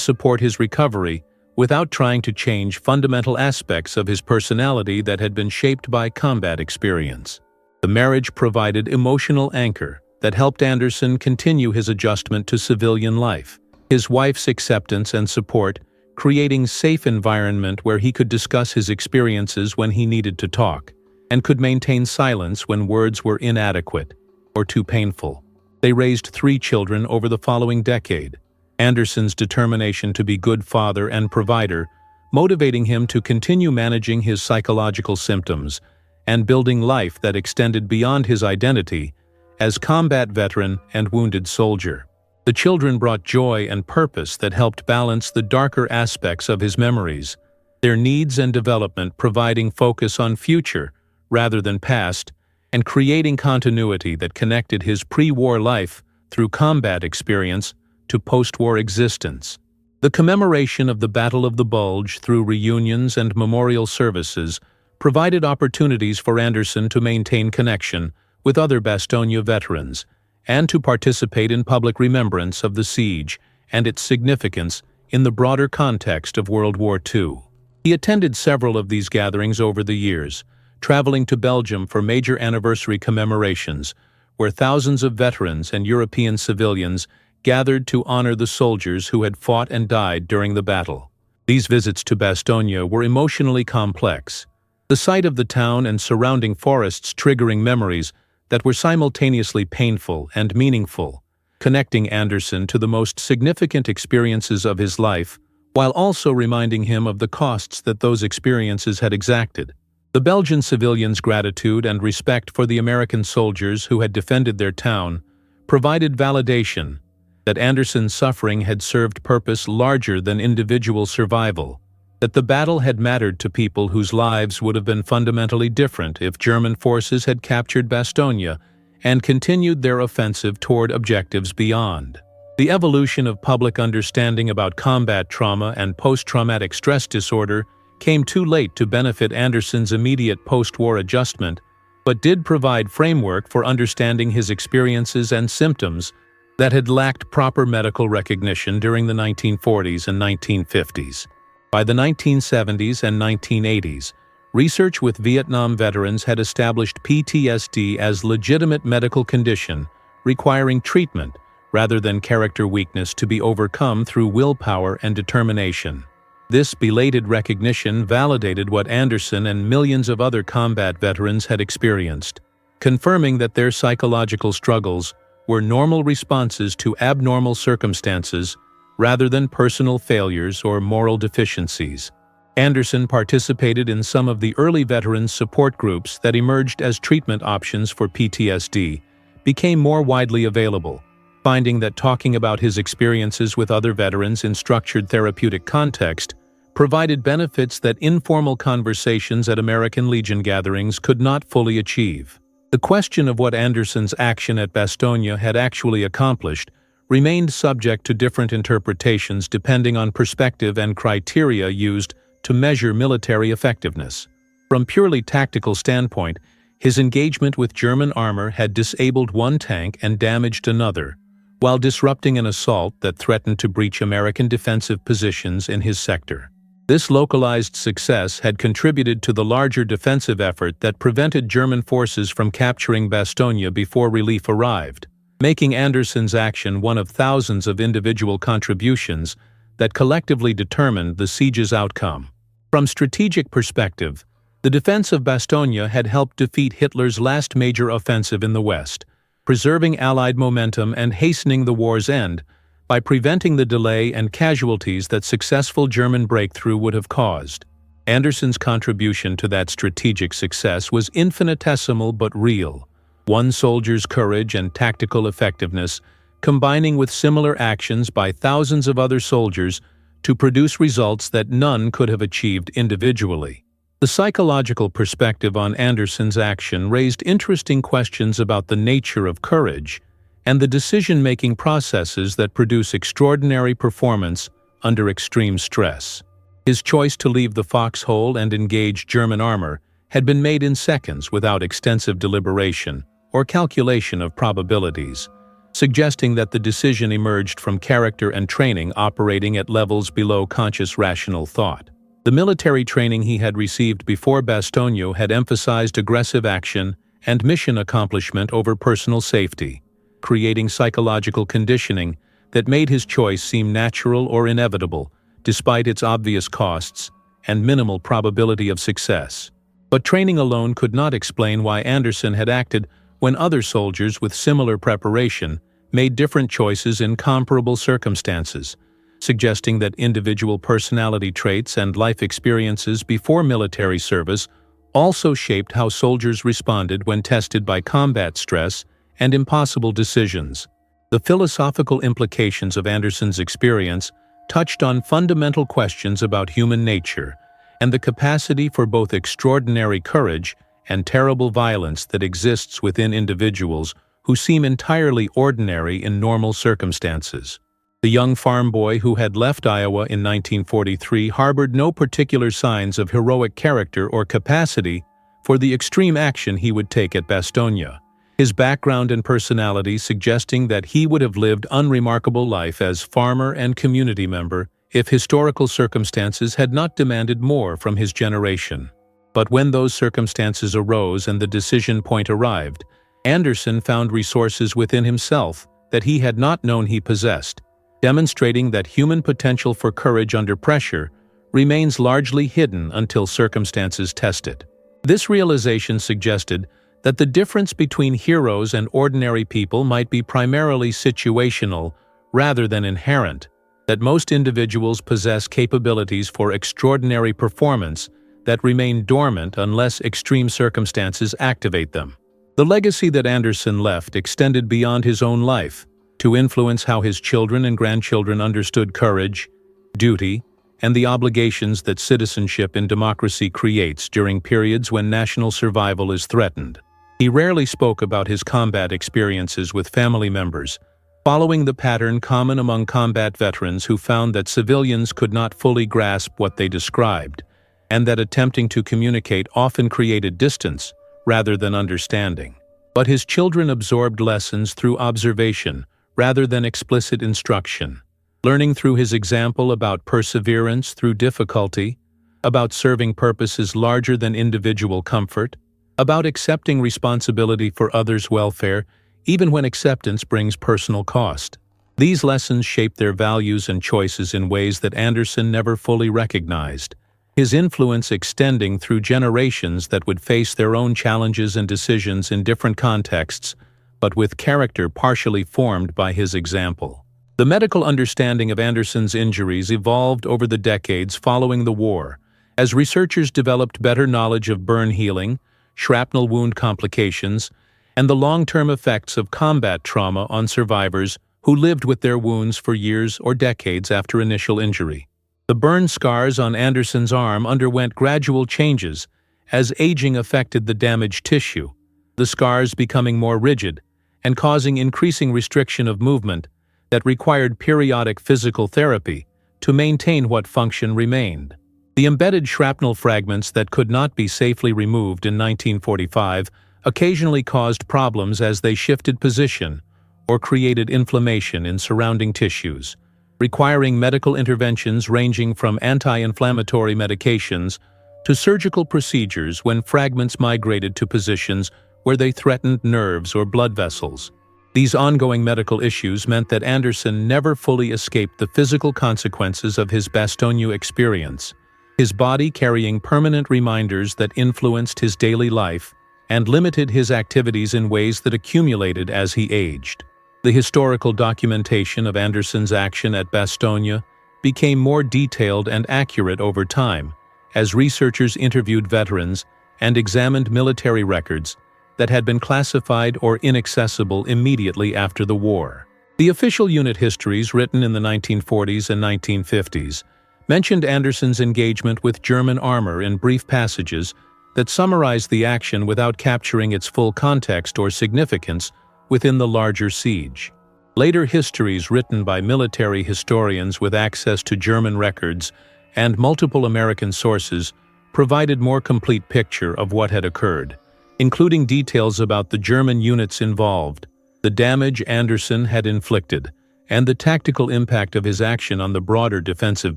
support his recovery without trying to change fundamental aspects of his personality that had been shaped by combat experience. The marriage provided emotional anchor that helped Anderson continue his adjustment to civilian life, his wife's acceptance and support, creating a safe environment where he could discuss his experiences when he needed to talk, and could maintain silence when words were inadequate or too painful. They raised 3 children over the following decade. Anderson's determination to be good father and provider, motivating him to continue managing his psychological symptoms and building life that extended beyond his identity as combat veteran and wounded soldier. The children brought joy and purpose that helped balance the darker aspects of his memories, their needs and development providing focus on future rather than past, and creating continuity that connected his pre-war life through combat experience to post-war existence. The commemoration of the Battle of the Bulge through reunions and memorial services provided opportunities for Anderson to maintain connection with other Bastogne veterans and to participate in public remembrance of the siege and its significance in the broader context of World War II. He attended several of these gatherings over the years, traveling to Belgium for major anniversary commemorations, where thousands of veterans and European civilians gathered to honor the soldiers who had fought and died during the battle. These visits to Bastogne were emotionally complex, the sight of the town and surrounding forests triggering memories that were simultaneously painful and meaningful, connecting Anderson to the most significant experiences of his life, while also reminding him of the costs that those experiences had exacted. The Belgian civilians' gratitude and respect for the American soldiers who had defended their town provided validation that Anderson's suffering had served purpose larger than individual survival, that the battle had mattered to people whose lives would have been fundamentally different if German forces had captured Bastogne and continued their offensive toward objectives beyond. The evolution of public understanding about combat trauma and post-traumatic stress disorder came too late to benefit Anderson's immediate post-war adjustment, but did provide framework for understanding his experiences and symptoms that had lacked proper medical recognition during the 1940s and 1950s. By the 1970s and 1980s, research with Vietnam veterans had established PTSD as legitimate medical condition requiring treatment rather than character weakness to be overcome through willpower and determination. This belated recognition validated what Anderson and millions of other combat veterans had experienced, confirming that their psychological struggles were normal responses to abnormal circumstances rather than personal failures or moral deficiencies. Anderson participated in some of the early veterans support groups that emerged as treatment options for PTSD became more widely available, finding that talking about his experiences with other veterans in structured therapeutic context provided benefits that informal conversations at American Legion gatherings could not fully achieve. The question of what Anderson's action at Bastogne had actually accomplished remained subject to different interpretations depending on perspective and criteria used to measure military effectiveness. From purely tactical standpoint, his engagement with German armor had disabled one tank and damaged another, while disrupting an assault that threatened to breach American defensive positions in his sector. This localized success had contributed to the larger defensive effort that prevented German forces from capturing Bastogne before relief arrived, making Anderson's action one of thousands of individual contributions that collectively determined the siege's outcome. From strategic perspective, the defense of Bastogne had helped defeat Hitler's last major offensive in the West, preserving Allied momentum and hastening the war's end by preventing the delay and casualties that successful German breakthrough would have caused. Anderson's contribution to that strategic success was infinitesimal but real, one soldier's courage and tactical effectiveness combining with similar actions by thousands of other soldiers to produce results that none could have achieved individually. The psychological perspective on Anderson's action raised interesting questions about the nature of courage and the decision-making processes that produce extraordinary performance under extreme stress. His choice to leave the foxhole and engage German armor had been made in seconds without extensive deliberation or calculation of probabilities, suggesting that the decision emerged from character and training operating at levels below conscious rational thought. The military training he had received before Bastogne had emphasized aggressive action and mission accomplishment over personal safety, creating psychological conditioning that made his choice seem natural or inevitable, despite its obvious costs and minimal probability of success. But training alone could not explain why Anderson had acted when other soldiers with similar preparation made different choices in comparable circumstances, suggesting that individual personality traits and life experiences before military service also shaped how soldiers responded when tested by combat stress and impossible decisions. The philosophical implications of Anderson's experience touched on fundamental questions about human nature and the capacity for both extraordinary courage and terrible violence that exists within individuals who seem entirely ordinary in normal circumstances. The young farm boy who had left Iowa in 1943 harbored no particular signs of heroic character or capacity for the extreme action he would take at Bastogne, his background and personality suggesting that he would have lived unremarkable life as farmer and community member if historical circumstances had not demanded more from his generation. But when those circumstances arose and the decision point arrived, Anderson found resources within himself that he had not known he possessed, demonstrating that human potential for courage under pressure remains largely hidden until circumstances test it. This realization suggested that the difference between heroes and ordinary people might be primarily situational rather than inherent, that most individuals possess capabilities for extraordinary performance that remain dormant unless extreme circumstances activate them. The legacy that Anderson left extended beyond his own life, to influence how his children and grandchildren understood courage, duty, and the obligations that citizenship in democracy creates during periods when national survival is threatened. He rarely spoke about his combat experiences with family members, following the pattern common among combat veterans who found that civilians could not fully grasp what they described, and that attempting to communicate often created distance rather than understanding. But his children absorbed lessons through observation rather than explicit instruction, learning through his example about perseverance through difficulty, about serving purposes larger than individual comfort, about accepting responsibility for others' welfare even when acceptance brings personal cost. These lessons shaped their values and choices in ways that Anderson never fully recognized, his influence extending through generations that would face their own challenges and decisions in different contexts, but with character partially formed by his example. The medical understanding of Anderson's injuries evolved over the decades following the war, as researchers developed better knowledge of burn healing, shrapnel wound complications, and the long-term effects of combat trauma on survivors who lived with their wounds for years or decades after initial injury. The burn scars on Anderson's arm underwent gradual changes as aging affected the damaged tissue, the scars becoming more rigid and causing increasing restriction of movement that required periodic physical therapy to maintain what function remained. The embedded shrapnel fragments that could not be safely removed in 1945 occasionally caused problems as they shifted position or created inflammation in surrounding tissues, requiring medical interventions ranging from anti-inflammatory medications to surgical procedures when fragments migrated to positions where they threatened nerves or blood vessels. These ongoing medical issues meant that Anderson never fully escaped the physical consequences of his Bastogne experience, his body carrying permanent reminders that influenced his daily life and limited his activities in ways that accumulated as he aged. The historical documentation of Anderson's action at Bastogne became more detailed and accurate over time, as researchers interviewed veterans and examined military records that had been classified or inaccessible immediately after the war. The official unit histories written in the 1940s and 1950s mentioned Anderson's engagement with German armor in brief passages that summarized the action without capturing its full context or significance within the larger siege. Later histories written by military historians with access to German records and multiple American sources provided more complete picture of what had occurred, including details about the German units involved, the damage Anderson had inflicted, and the tactical impact of his action on the broader defensive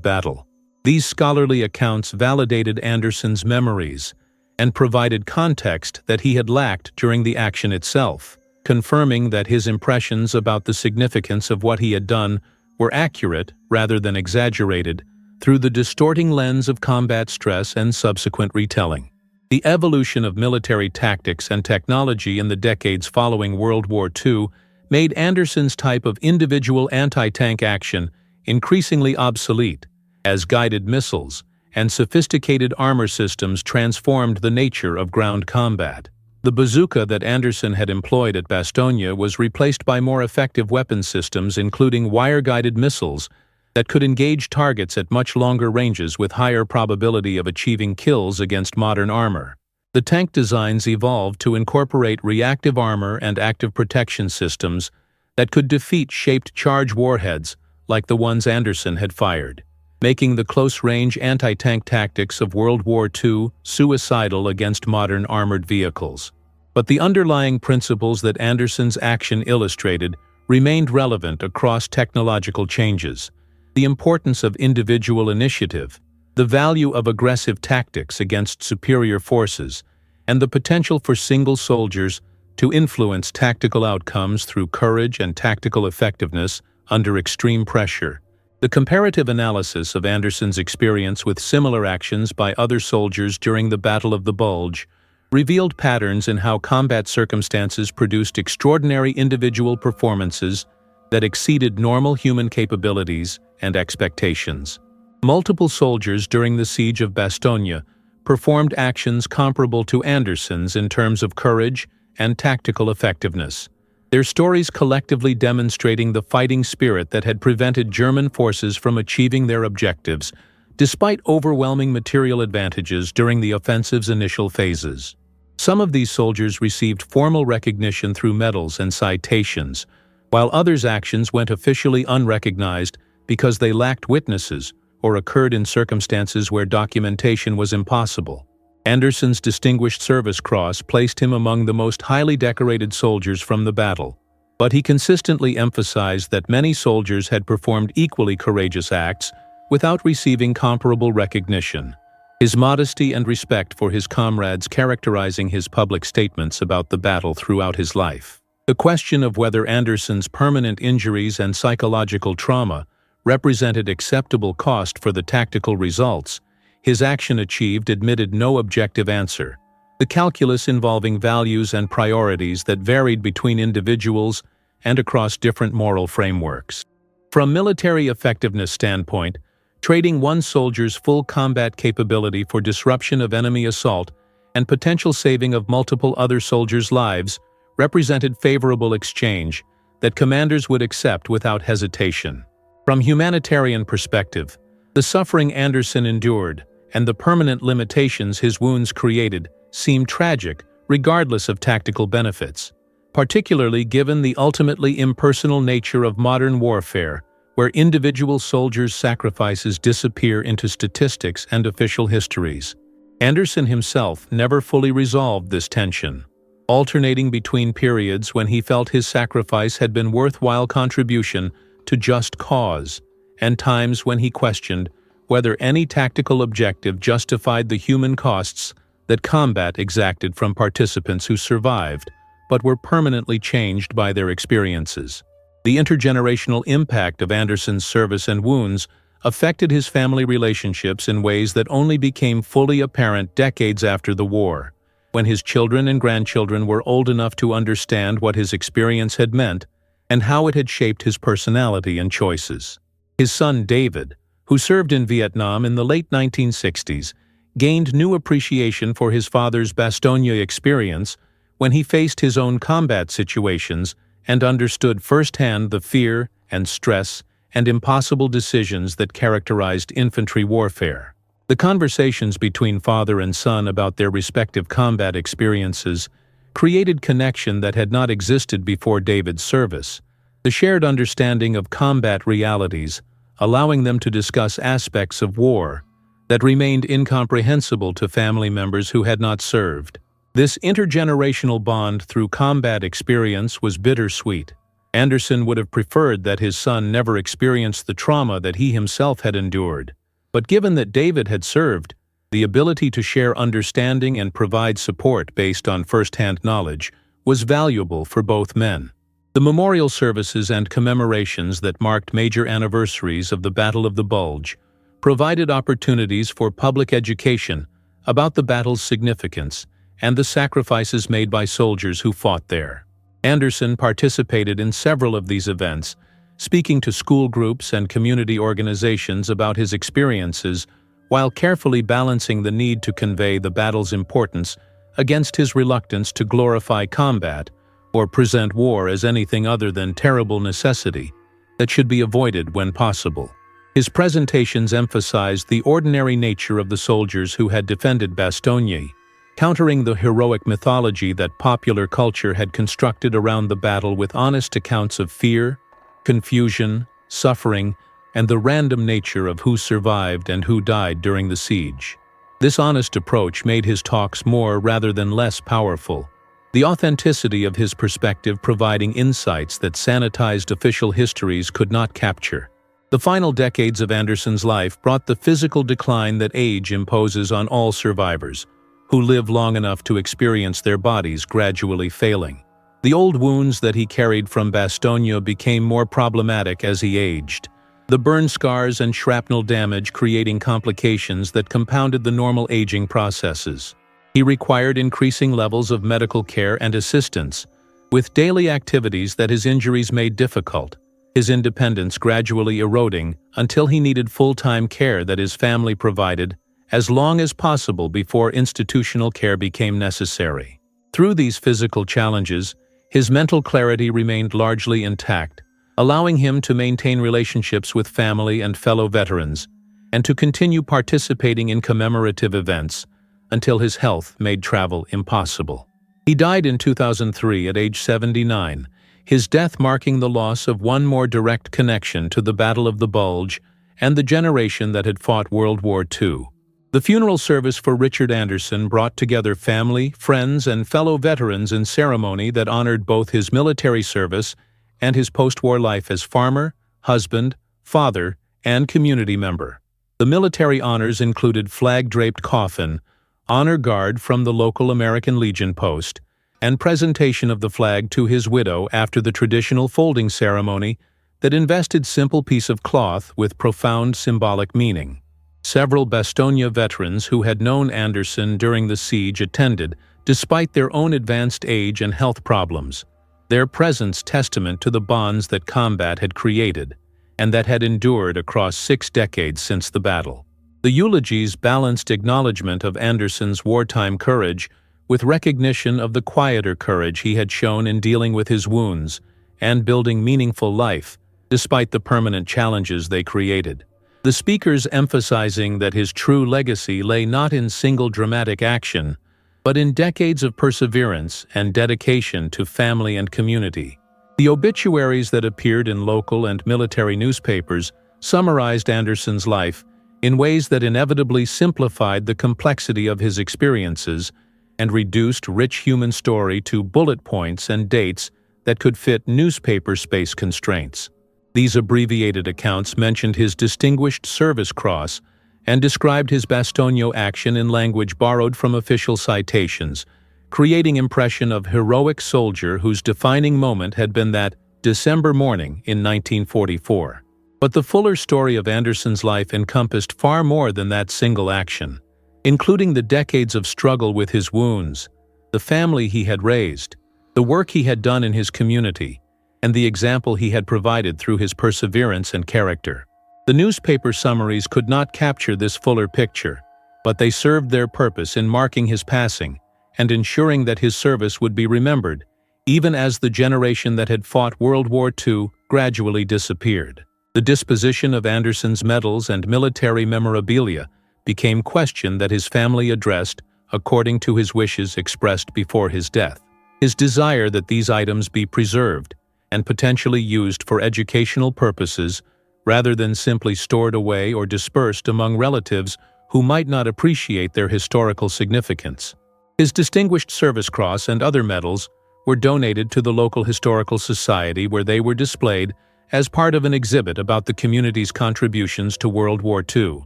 battle. These scholarly accounts validated Anderson's memories and provided context that he had lacked during the action itself, confirming that his impressions about the significance of what he had done were accurate rather than exaggerated through the distorting lens of combat stress and subsequent retelling. The evolution of military tactics and technology in the decades following World War II made Anderson's type of individual anti-tank action increasingly obsolete, as guided missiles and sophisticated armor systems transformed the nature of ground combat. The bazooka that Anderson had employed at Bastogne was replaced by more effective weapon systems, including wire-guided missiles that could engage targets at much longer ranges with higher probability of achieving kills against modern armor. The tank designs evolved to incorporate reactive armor and active protection systems that could defeat shaped charge warheads like the ones Anderson had fired, making the close-range anti-tank tactics of World War II suicidal against modern armored vehicles. But the underlying principles that Anderson's action illustrated remained relevant across technological changes: the importance of individual initiative, the value of aggressive tactics against superior forces, and the potential for single soldiers to influence tactical outcomes through courage and tactical effectiveness under extreme pressure. The comparative analysis of Anderson's experience with similar actions by other soldiers during the Battle of the Bulge revealed patterns in how combat circumstances produced extraordinary individual performances that exceeded normal human capabilities and expectations. Multiple soldiers during the Siege of Bastogne performed actions comparable to Anderson's in terms of courage and tactical effectiveness, their stories collectively demonstrating the fighting spirit that had prevented German forces from achieving their objectives, despite overwhelming material advantages during the offensive's initial phases. Some of these soldiers received formal recognition through medals and citations, while others' actions went officially unrecognized because they lacked witnesses or occurred in circumstances where documentation was impossible. Anderson's Distinguished Service Cross placed him among the most highly decorated soldiers from the battle, but he consistently emphasized that many soldiers had performed equally courageous acts without receiving comparable recognition, his modesty and respect for his comrades characterizing his public statements about the battle throughout his life. The question of whether Anderson's permanent injuries and psychological trauma represented acceptable cost for the tactical results his action achieved admitted no objective answer. The calculus involving values and priorities that varied between individuals and across different moral frameworks. From military effectiveness standpoint, trading one soldier's full combat capability for disruption of enemy assault and potential saving of multiple other soldiers' lives represented favorable exchange that commanders would accept without hesitation. From humanitarian perspective, the suffering Anderson endured and the permanent limitations his wounds created seemed tragic regardless of tactical benefits, particularly given the ultimately impersonal nature of modern warfare, where individual soldiers' sacrifices disappear into statistics and official histories. Anderson himself never fully resolved this tension, alternating between periods when he felt his sacrifice had been worthwhile contribution to just cause, and times when he questioned whether any tactical objective justified the human costs that combat exacted from participants who survived but were permanently changed by their experiences. The intergenerational impact of Anderson's service and wounds affected his family relationships in ways that only became fully apparent decades after the war, when his children and grandchildren were old enough to understand what his experience had meant and how it had shaped his personality and choices. His son David, who served in Vietnam in the late 1960s, gained new appreciation for his father's Bastogne experience when he faced his own combat situations and understood firsthand the fear and stress and impossible decisions that characterized infantry warfare. The conversations between father and son about their respective combat experiences created connection that had not existed before David's service. The shared understanding of combat realities allowing them to discuss aspects of war that remained incomprehensible to family members who had not served. This intergenerational bond through combat experience was bittersweet. Anderson would have preferred that his son never experienced the trauma that he himself had endured. But given that David had served, the ability to share understanding and provide support based on first-hand knowledge was valuable for both men. The memorial services and commemorations that marked major anniversaries of the Battle of the Bulge provided opportunities for public education about the battle's significance and the sacrifices made by soldiers who fought there. Anderson participated in several of these events, speaking to school groups and community organizations about his experiences while carefully balancing the need to convey the battle's importance against his reluctance to glorify combat or present war as anything other than terrible necessity that should be avoided when possible. His presentations emphasized the ordinary nature of the soldiers who had defended Bastogne, countering the heroic mythology that popular culture had constructed around the battle with honest accounts of fear, confusion, suffering, and the random nature of who survived and who died during the siege. This honest approach made his talks more rather than less powerful, the authenticity of his perspective providing insights that sanitized official histories could not capture. The final decades of Anderson's life brought the physical decline that age imposes on all survivors, who live long enough to experience their bodies gradually failing. The old wounds that he carried from Bastogne became more problematic as he aged, the burn scars and shrapnel damage creating complications that compounded the normal aging processes. He required increasing levels of medical care and assistance, with daily activities that his injuries made difficult, his independence gradually eroding until he needed full-time care that his family provided as long as possible before institutional care became necessary. Through these physical challenges, his mental clarity remained largely intact, allowing him to maintain relationships with family and fellow veterans, and to continue participating in commemorative events until his health made travel impossible. He died in 2003 at age 79, his death marking the loss of one more direct connection to the Battle of the Bulge and the generation that had fought World War II. The funeral service for Richard Anderson brought together family, friends, and fellow veterans in ceremony that honored both his military service and his post-war life as farmer, husband, father, and community member. The military honors included flag-draped coffin, honor guard from the local American Legion post, and presentation of the flag to his widow after the traditional folding ceremony that invested simple piece of cloth with profound symbolic meaning. Several Bastogne veterans who had known Anderson during the siege attended, despite their own advanced age and health problems, their presence testament to the bonds that combat had created and that had endured across 6 decades since the battle. The eulogies balanced acknowledgement of Anderson's wartime courage with recognition of the quieter courage he had shown in dealing with his wounds and building meaningful life, despite the permanent challenges they created. The speakers emphasizing that his true legacy lay not in single dramatic action, but in decades of perseverance and dedication to family and community. The obituaries that appeared in local and military newspapers summarized Anderson's life in ways that inevitably simplified the complexity of his experiences and reduced rich human story to bullet points and dates that could fit newspaper space constraints. These abbreviated accounts mentioned his Distinguished Service Cross and described his Bastogne action in language borrowed from official citations, creating impression of heroic soldier whose defining moment had been that December morning in 1944. But the fuller story of Anderson's life encompassed far more than that single action, including the decades of struggle with his wounds, the family he had raised, the work he had done in his community, and the example he had provided through his perseverance and character. The newspaper summaries could not capture this fuller picture, but they served their purpose in marking his passing and ensuring that his service would be remembered, even as the generation that had fought World War II gradually disappeared. The disposition of Anderson's medals and military memorabilia became question that his family addressed according to his wishes expressed before his death. His desire that these items be preserved and potentially used for educational purposes rather than simply stored away or dispersed among relatives who might not appreciate their historical significance. His Distinguished Service Cross and other medals were donated to the local historical society, where they were displayed as part of an exhibit about the community's contributions to World War II.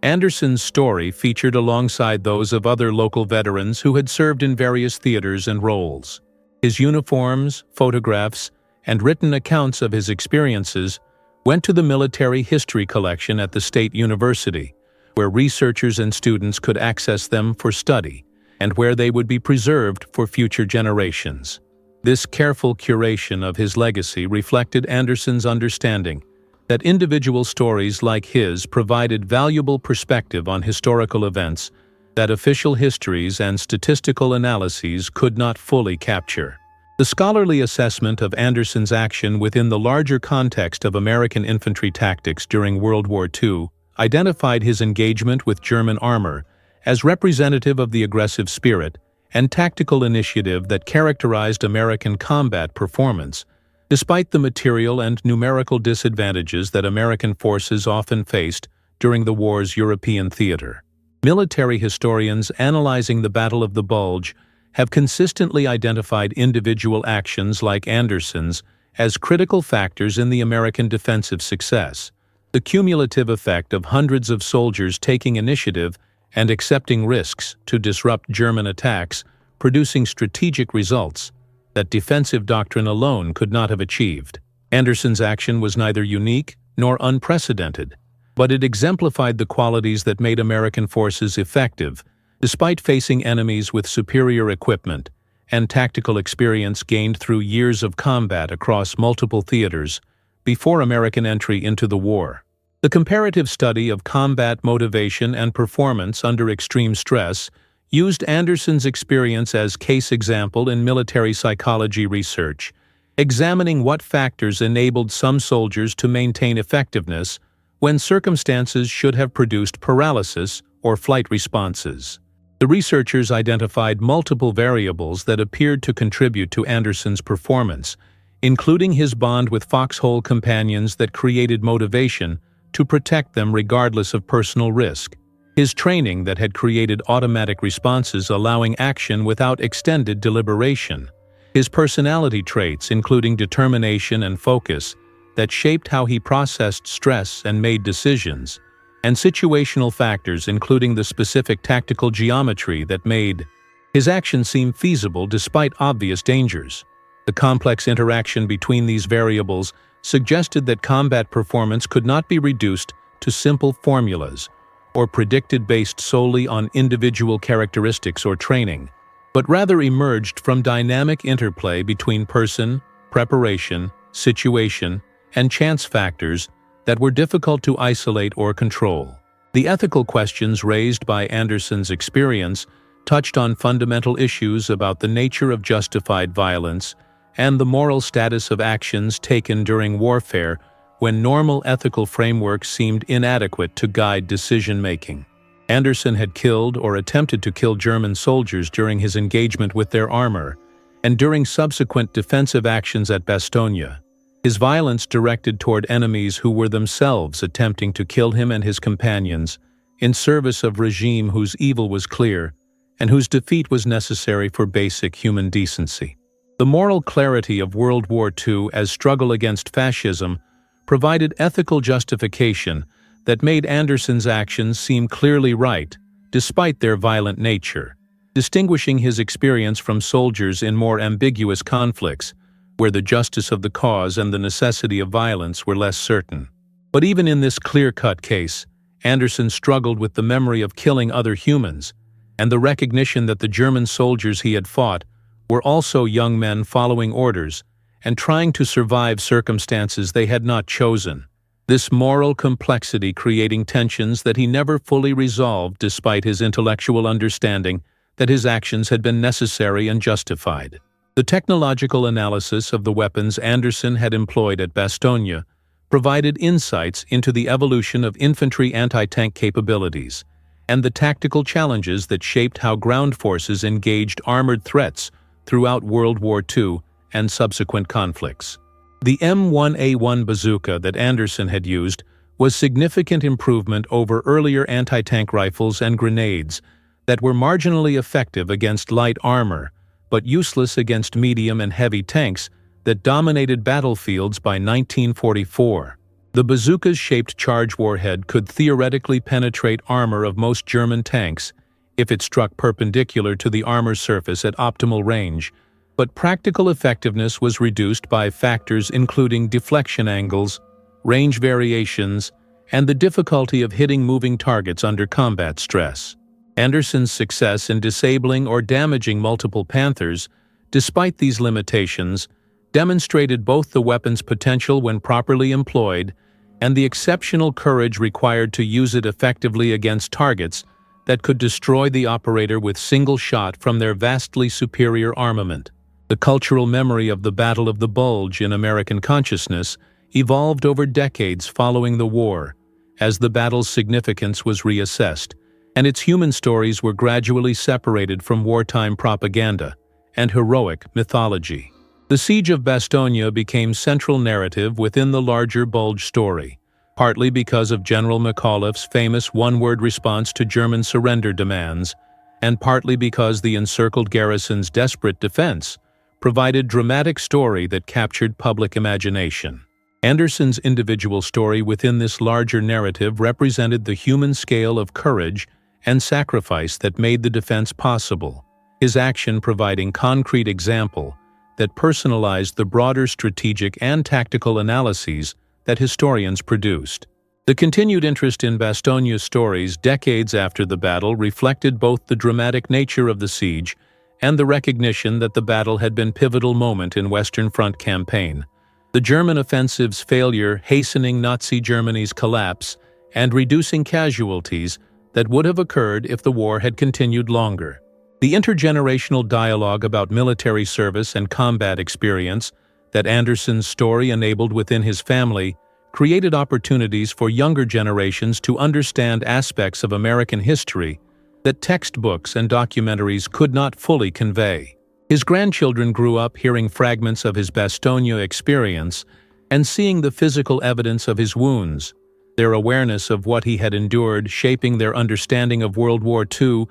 Anderson's story featured alongside those of other local veterans who had served in various theaters and roles. His uniforms, photographs, and written accounts of his experiences went to the military history collection at the State University, where researchers and students could access them for study, and where they would be preserved for future generations. This careful curation of his legacy reflected Anderson's understanding that individual stories like his provided valuable perspective on historical events that official histories and statistical analyses could not fully capture. The scholarly assessment of Anderson's action within the larger context of American infantry tactics during World War II identified his engagement with German armor as representative of the aggressive spirit and tactical initiative that characterized American combat performance, despite the material and numerical disadvantages that American forces often faced during the war's European theater. Military historians analyzing the Battle of the Bulge have consistently identified individual actions like Anderson's as critical factors in the American defensive success. The cumulative effect of hundreds of soldiers taking initiative and accepting risks to disrupt German attacks, producing strategic results that defensive doctrine alone could not have achieved. Anderson's action was neither unique nor unprecedented, but it exemplified the qualities that made American forces effective, despite facing enemies with superior equipment and tactical experience gained through years of combat across multiple theaters before American entry into the war. The comparative study of combat motivation and performance under extreme stress used Anderson's experience as case example in military psychology research, examining what factors enabled some soldiers to maintain effectiveness when circumstances should have produced paralysis or flight responses. The researchers identified multiple variables that appeared to contribute to Anderson's performance, including his bond with foxhole companions that created motivation to protect them regardless of personal risk, his training that had created automatic responses allowing action without extended deliberation, his personality traits including determination and focus that shaped how he processed stress and made decisions, and situational factors including the specific tactical geometry that made his actions seem feasible despite obvious dangers. The complex interaction between these variables suggested that combat performance could not be reduced to simple formulas or predicted based solely on individual characteristics or training, but rather emerged from dynamic interplay between person, preparation, situation, and chance factors that were difficult to isolate or control. The ethical questions raised by Anderson's experience touched on fundamental issues about the nature of justified violence and the moral status of actions taken during warfare when normal ethical frameworks seemed inadequate to guide decision-making. Anderson had killed or attempted to kill German soldiers during his engagement with their armor and during subsequent defensive actions at Bastogne. His violence directed toward enemies who were themselves attempting to kill him and his companions in service of regime whose evil was clear and whose defeat was necessary for basic human decency. The moral clarity of World War II as struggle against fascism provided ethical justification that made Anderson's actions seem clearly right, despite their violent nature, distinguishing his experience from soldiers in more ambiguous conflicts, where the justice of the cause and the necessity of violence were less certain. But even in this clear-cut case, Anderson struggled with the memory of killing other humans and the recognition that the German soldiers he had fought were also young men following orders and trying to survive circumstances they had not chosen. This moral complexity creating tensions that he never fully resolved despite his intellectual understanding that his actions had been necessary and justified. The technological analysis of the weapons Anderson had employed at Bastogne provided insights into the evolution of infantry anti-tank capabilities and the tactical challenges that shaped how ground forces engaged armored threats throughout World War II and subsequent conflicts. The M1A1 bazooka that Anderson had used was significant improvement over earlier anti-tank rifles and grenades that were marginally effective against light armor, but useless against medium and heavy tanks that dominated battlefields by 1944. The bazooka's shaped charge warhead could theoretically penetrate armor of most German tanks if it struck perpendicular to the armor surface at optimal range, but practical effectiveness was reduced by factors including deflection angles, range variations, and the difficulty of hitting moving targets under combat stress. Anderson's success in disabling or damaging multiple Panthers, despite these limitations, demonstrated both the weapon's potential when properly employed and the exceptional courage required to use it effectively against targets that could destroy the operator with single shot from their vastly superior armament. The cultural memory of the Battle of the Bulge in American consciousness evolved over decades following the war, as the battle's significance was reassessed, and its human stories were gradually separated from wartime propaganda and heroic mythology. The Siege of Bastogne became central narrative within the larger Bulge story, partly because of General McAuliffe's famous one-word response to German surrender demands, and partly because the encircled garrison's desperate defense provided dramatic story that captured public imagination. Anderson's individual story within this larger narrative represented the human scale of courage and sacrifice that made the defense possible, his action providing concrete example that personalized the broader strategic and tactical analyses that historians produced. The continued interest in Bastogne's stories decades after the battle reflected both the dramatic nature of the siege and the recognition that the battle had been a pivotal moment in Western Front campaign. The German offensive's failure hastening Nazi Germany's collapse and reducing casualties that would have occurred if the war had continued longer. The intergenerational dialogue about military service and combat experience that Anderson's story enabled within his family created opportunities for younger generations to understand aspects of American history that textbooks and documentaries could not fully convey. His grandchildren grew up hearing fragments of his Bastogne experience and seeing the physical evidence of his wounds, their awareness of what he had endured shaping their understanding of World War II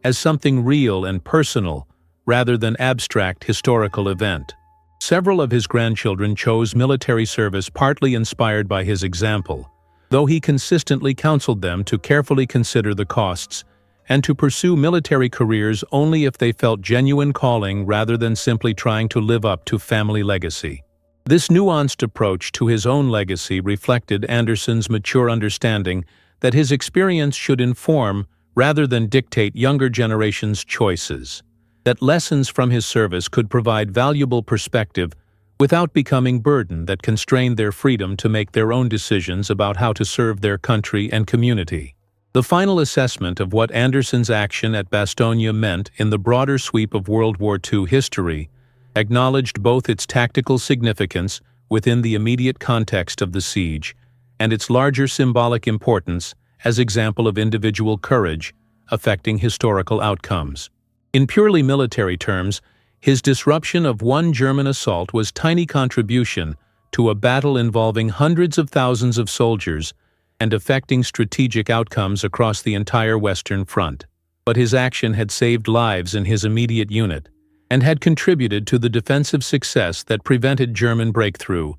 as something real and personal rather than abstract historical event. Several of his grandchildren chose military service partly inspired by his example, though he consistently counseled them to carefully consider the costs and to pursue military careers only if they felt genuine calling rather than simply trying to live up to family legacy. This nuanced approach to his own legacy reflected Anderson's mature understanding that his experience should inform rather than dictate younger generations' choices, that lessons from his service could provide valuable perspective without becoming burden that constrained their freedom to make their own decisions about how to serve their country and community. The final assessment of what Anderson's action at Bastogne meant in the broader sweep of World War II history acknowledged both its tactical significance within the immediate context of the siege and its larger symbolic importance as example of individual courage affecting historical outcomes. In purely military terms, his disruption of one German assault was tiny contribution to a battle involving hundreds of thousands of soldiers and affecting strategic outcomes across the entire Western Front. But his action had saved lives in his immediate unit and had contributed to the defensive success that prevented German breakthrough,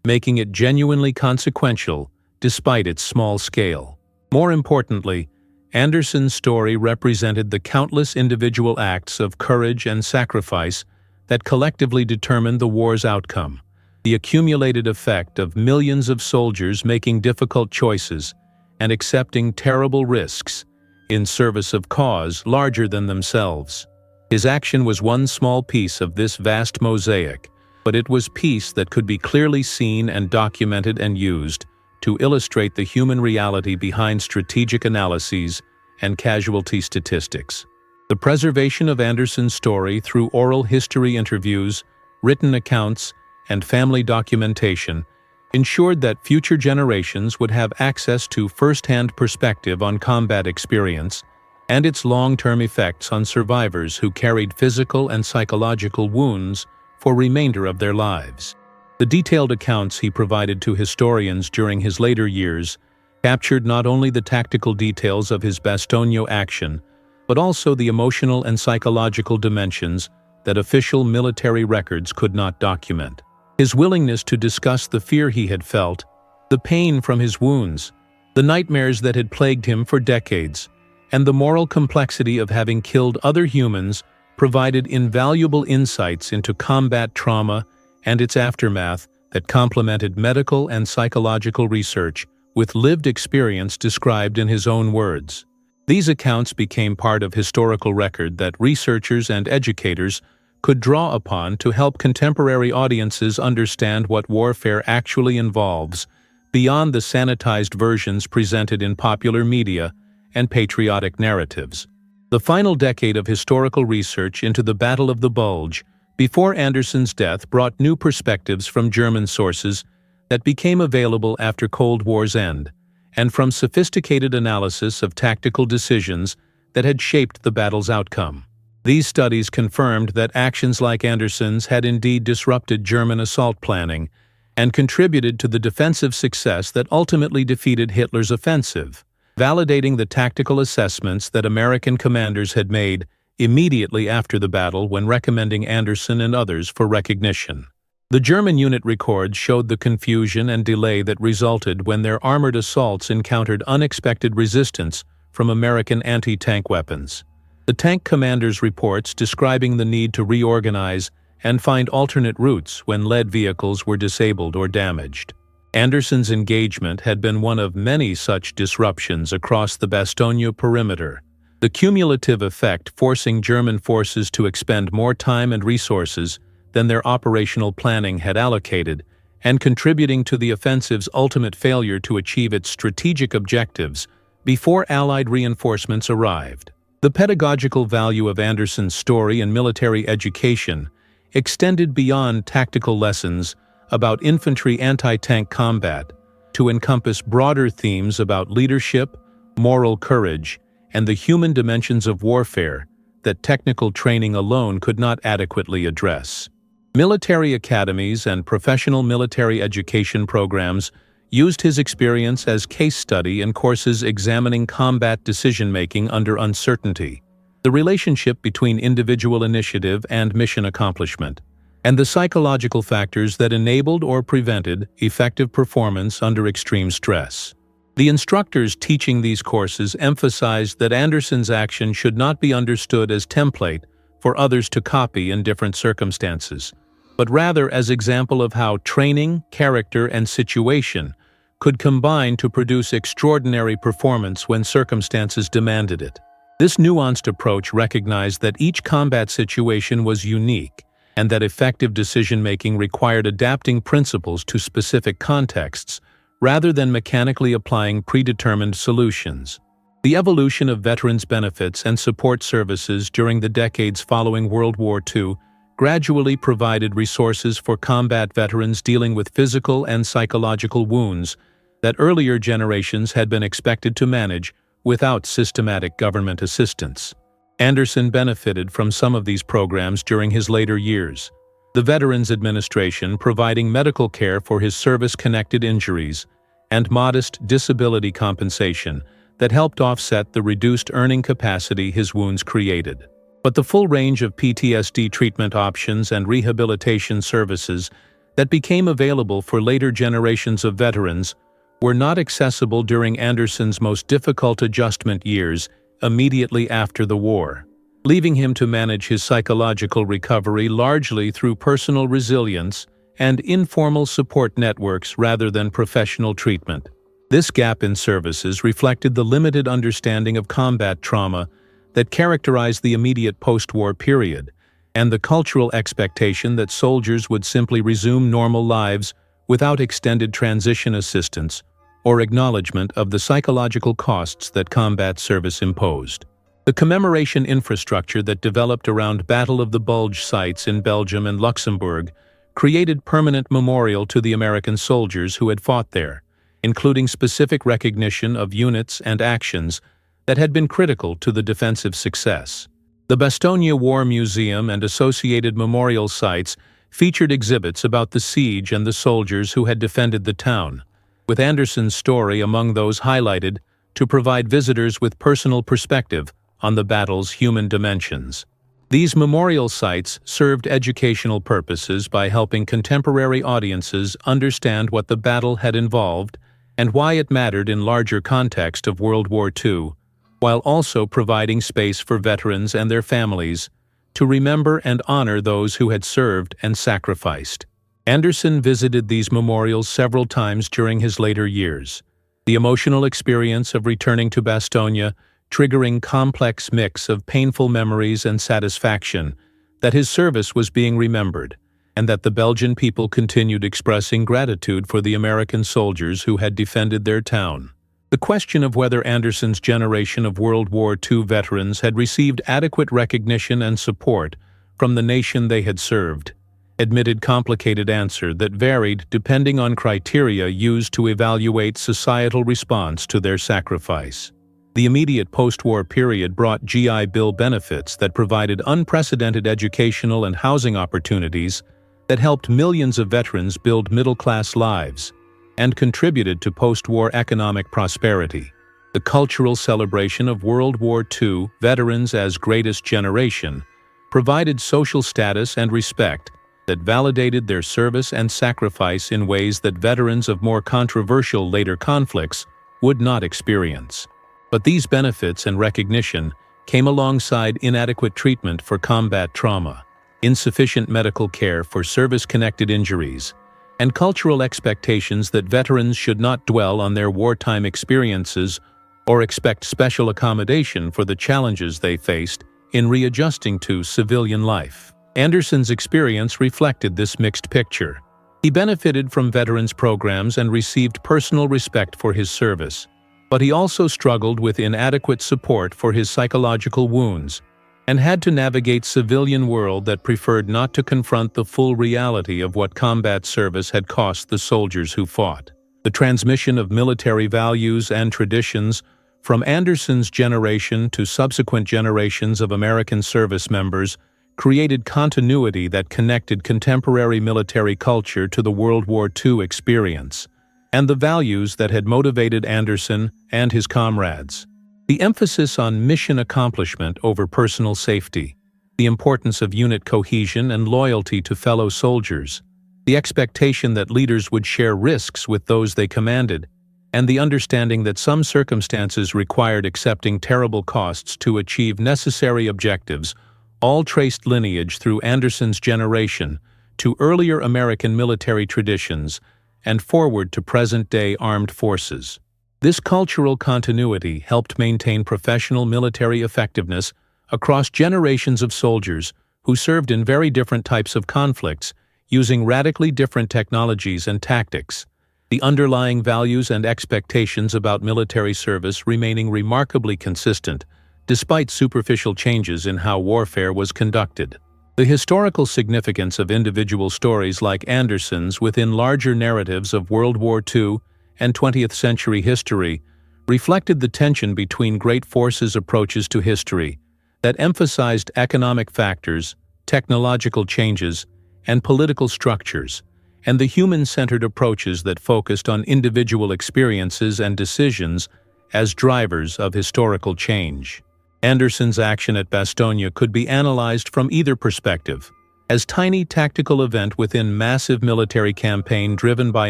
making it genuinely consequential despite its small scale. More importantly, Anderson's story represented the countless individual acts of courage and sacrifice that collectively determined the war's outcome, the accumulated effect of millions of soldiers making difficult choices and accepting terrible risks in service of cause larger than themselves. His action was one small piece of this vast mosaic, but it was piece that could be clearly seen and documented and used to illustrate the human reality behind strategic analyses and casualty statistics. The preservation of Anderson's story through oral history interviews, written accounts, and family documentation ensured that future generations would have access to first-hand perspective on combat experience and its long-term effects on survivors who carried physical and psychological wounds for remainder of their lives. The detailed accounts he provided to historians during his later years captured not only the tactical details of his Bastogne action, but also the emotional and psychological dimensions that official military records could not document. His willingness to discuss the fear he had felt, the pain from his wounds, the nightmares that had plagued him for decades, and the moral complexity of having killed other humans provided invaluable insights into combat trauma and its aftermath that complemented medical and psychological research with lived experience described in his own words. These accounts became part of historical record that researchers and educators could draw upon to help contemporary audiences understand what warfare actually involves, beyond the sanitized versions presented in popular media and patriotic narratives. The final decade of historical research into the Battle of the Bulge before Anderson's death brought new perspectives from German sources that became available after Cold War's end, and from sophisticated analysis of tactical decisions that had shaped the battle's outcome. These studies confirmed that actions like Anderson's had indeed disrupted German assault planning and contributed to the defensive success that ultimately defeated Hitler's offensive, validating the tactical assessments that American commanders had made immediately after the battle when recommending Anderson and others for recognition. The German unit records showed the confusion and delay that resulted when their armored assaults encountered unexpected resistance from American anti-tank weapons. The tank commanders' reports describing the need to reorganize and find alternate routes when lead vehicles were disabled or damaged. Anderson's engagement had been one of many such disruptions across the Bastogne perimeter, the cumulative effect forcing German forces to expend more time and resources than their operational planning had allocated, and contributing to the offensive's ultimate failure to achieve its strategic objectives before Allied reinforcements arrived. The pedagogical value of Anderson's story in military education extended beyond tactical lessons about infantry anti-tank combat to encompass broader themes about leadership, moral courage, and the human dimensions of warfare that technical training alone could not adequately address. Military academies and professional military education programs used his experience as case study in courses examining combat decision-making under uncertainty, the relationship between individual initiative and mission accomplishment, and the psychological factors that enabled or prevented effective performance under extreme stress. The instructors teaching these courses emphasized that Anderson's action should not be understood as template for others to copy in different circumstances, but rather as example of how training, character, and situation could combine to produce extraordinary performance when circumstances demanded it. This nuanced approach recognized that each combat situation was unique and that effective decision-making required adapting principles to specific contexts rather than mechanically applying predetermined solutions. The evolution of veterans' benefits and support services during the decades following World War II gradually provided resources for combat veterans dealing with physical and psychological wounds that earlier generations had been expected to manage without systematic government assistance. Anderson benefited from some of these programs during his later years, the Veterans Administration providing medical care for his service-connected injuries and modest disability compensation that helped offset the reduced earning capacity his wounds created. But the full range of PTSD treatment options and rehabilitation services that became available for later generations of veterans were not accessible during Anderson's most difficult adjustment years immediately after the war, leaving him to manage his psychological recovery largely through personal resilience and informal support networks rather than professional treatment. This gap in services reflected the limited understanding of combat trauma that characterized the immediate post-war period, and the cultural expectation that soldiers would simply resume normal lives without extended transition assistance or acknowledgement of the psychological costs that combat service imposed. The commemoration infrastructure that developed around Battle of the Bulge sites in Belgium and Luxembourg created permanent memorial to the American soldiers who had fought there, including specific recognition of units and actions that had been critical to the defensive success. The Bastogne War Museum and associated memorial sites featured exhibits about the siege and the soldiers who had defended the town, with Anderson's story among those highlighted to provide visitors with personal perspective on the battle's human dimensions. These memorial sites served educational purposes by helping contemporary audiences understand what the battle had involved and why it mattered in larger context of World War II, while also providing space for veterans and their families to remember and honor those who had served and sacrificed. Anderson visited these memorials several times during his later years, the emotional experience of returning to Bastogne triggering complex mix of painful memories and satisfaction that his service was being remembered, and that the Belgian people continued expressing gratitude for the American soldiers who had defended their town. The question of whether Anderson's generation of World War II veterans had received adequate recognition and support from the nation they had served admitted complicated answer that varied depending on criteria used to evaluate societal response to their sacrifice. The immediate post-war period brought GI Bill benefits that provided unprecedented educational and housing opportunities that helped millions of veterans build middle-class lives and contributed to post-war economic prosperity. The cultural celebration of World War II veterans as greatest generation provided social status and respect that validated their service and sacrifice in ways that veterans of more controversial later conflicts would not experience. But these benefits and recognition came alongside inadequate treatment for combat trauma, insufficient medical care for service-connected injuries, and cultural expectations that veterans should not dwell on their wartime experiences or expect special accommodation for the challenges they faced in readjusting to civilian life. Anderson's experience reflected this mixed picture. He benefited from veterans programs and received personal respect for his service, but he also struggled with inadequate support for his psychological wounds and had to navigate civilian world that preferred not to confront the full reality of what combat service had cost the soldiers who fought. The transmission of military values and traditions from Anderson's generation to subsequent generations of American service members created continuity that connected contemporary military culture to the World War II experience and the values that had motivated Anderson and his comrades. The emphasis on mission accomplishment over personal safety, the importance of unit cohesion and loyalty to fellow soldiers, the expectation that leaders would share risks with those they commanded, and the understanding that some circumstances required accepting terrible costs to achieve necessary objectives all traced lineage through Anderson's generation to earlier American military traditions and forward to present-day armed forces. This cultural continuity helped maintain professional military effectiveness across generations of soldiers who served in very different types of conflicts using radically different technologies and tactics, the underlying values and expectations about military service remaining remarkably consistent despite superficial changes in how warfare was conducted. The historical significance of individual stories like Anderson's within larger narratives of World War II and 20th century history reflected the tension between great forces' approaches to history that emphasized economic factors, technological changes, and political structures, and the human-centered approaches that focused on individual experiences and decisions as drivers of historical change. Anderson's action at Bastogne could be analyzed from either perspective, as tiny tactical event within massive military campaign driven by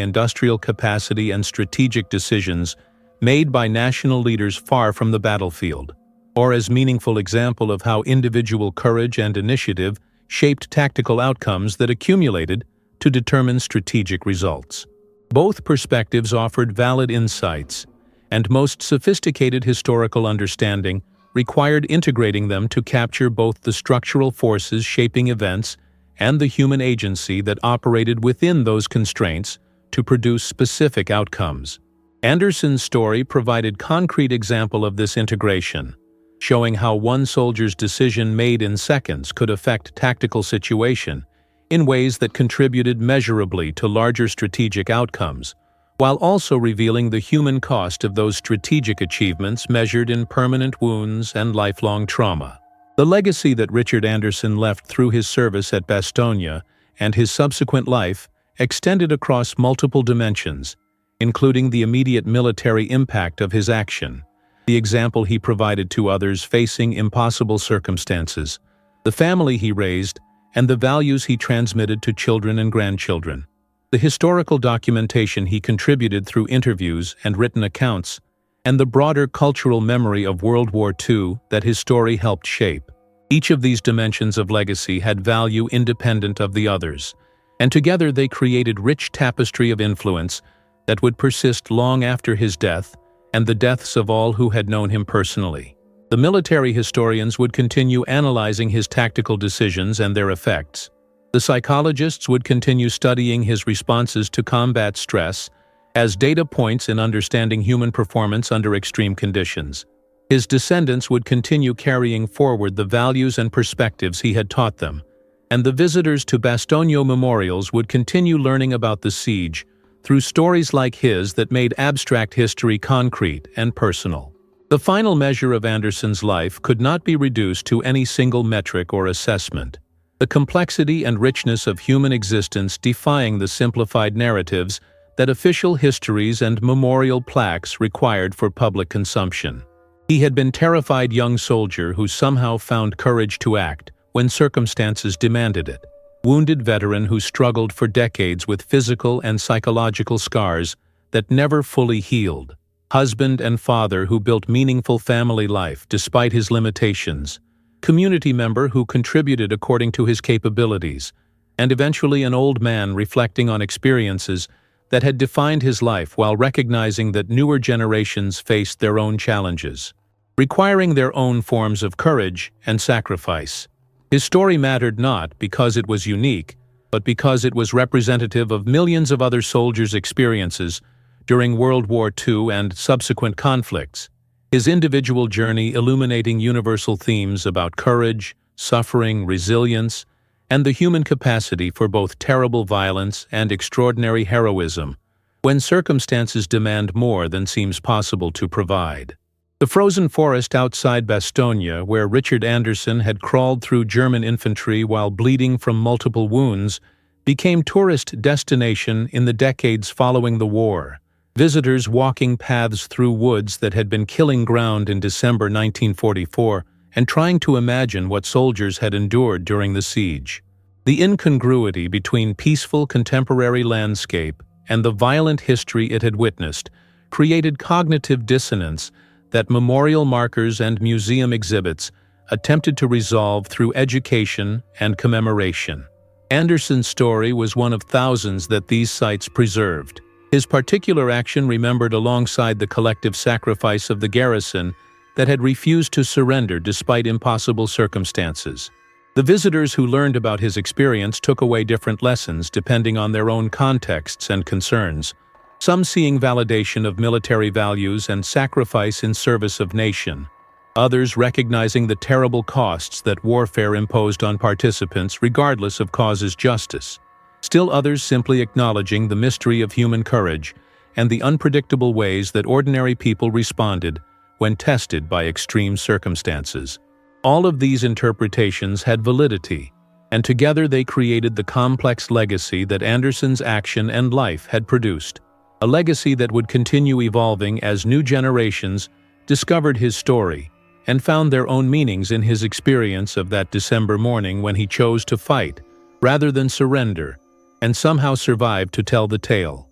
industrial capacity and strategic decisions made by national leaders far from the battlefield, or as meaningful example of how individual courage and initiative shaped tactical outcomes that accumulated to determine strategic results. Both perspectives offered valid insights, and most sophisticated historical understanding required integrating them to capture both the structural forces shaping events and the human agency that operated within those constraints to produce specific outcomes. Anderson's story provided concrete example of this integration, showing how one soldier's decision made in seconds could affect tactical situation in ways that contributed measurably to larger strategic outcomes, while also revealing the human cost of those strategic achievements measured in permanent wounds and lifelong trauma. The legacy that Richard Anderson left through his service at Bastogne and his subsequent life extended across multiple dimensions, including the immediate military impact of his action, the example he provided to others facing impossible circumstances, the family he raised, and the values he transmitted to children and grandchildren. The historical documentation he contributed through interviews and written accounts, and the broader cultural memory of World War II that his story helped shape. Each of these dimensions of legacy had value independent of the others, and together they created rich tapestry of influence that would persist long after his death and the deaths of all who had known him personally. The military historians would continue analyzing his tactical decisions and their effects. The psychologists would continue studying his responses to combat stress as data points in understanding human performance under extreme conditions. His descendants would continue carrying forward the values and perspectives he had taught them, and the visitors to Bastogne memorials would continue learning about the siege through stories like his that made abstract history concrete and personal. The final measure of Anderson's life could not be reduced to any single metric or assessment. The complexity and richness of human existence defying the simplified narratives that official histories and memorial plaques required for public consumption. He had been terrified young soldier who somehow found courage to act when circumstances demanded it. Wounded veteran who struggled for decades with physical and psychological scars that never fully healed. Husband and father who built meaningful family life despite his limitations. Community member who contributed according to his capabilities. And eventually an old man reflecting on experiences that had defined his life while recognizing that newer generations faced their own challenges, requiring their own forms of courage and sacrifice. His story mattered not because it was unique, but because it was representative of millions of other soldiers' experiences during World War II and subsequent conflicts, his individual journey illuminating universal themes about courage, suffering, resilience, and the human capacity for both terrible violence and extraordinary heroism when circumstances demand more than seems possible to provide. The frozen forest outside Bastogne, where Richard Anderson had crawled through German infantry while bleeding from multiple wounds, became tourist destination in the decades following the war. Visitors walking paths through woods that had been killing ground in December 1944 and trying to imagine what soldiers had endured during the siege. The incongruity between peaceful contemporary landscape and the violent history it had witnessed created cognitive dissonance that memorial markers and museum exhibits attempted to resolve through education and commemoration. Anderson's story was one of thousands that these sites preserved. His particular action remembered alongside the collective sacrifice of the garrison that had refused to surrender despite impossible circumstances. The visitors who learned about his experience took away different lessons depending on their own contexts and concerns, some seeing validation of military values and sacrifice in service of nation, others recognizing the terrible costs that warfare imposed on participants regardless of cause's justice, still others simply acknowledging the mystery of human courage and the unpredictable ways that ordinary people responded when tested by extreme circumstances. All of these interpretations had validity, and together they created the complex legacy that Anderson's action and life had produced. A legacy that would continue evolving as new generations discovered his story and found their own meanings in his experience of that December morning when he chose to fight rather than surrender and somehow survived to tell the tale.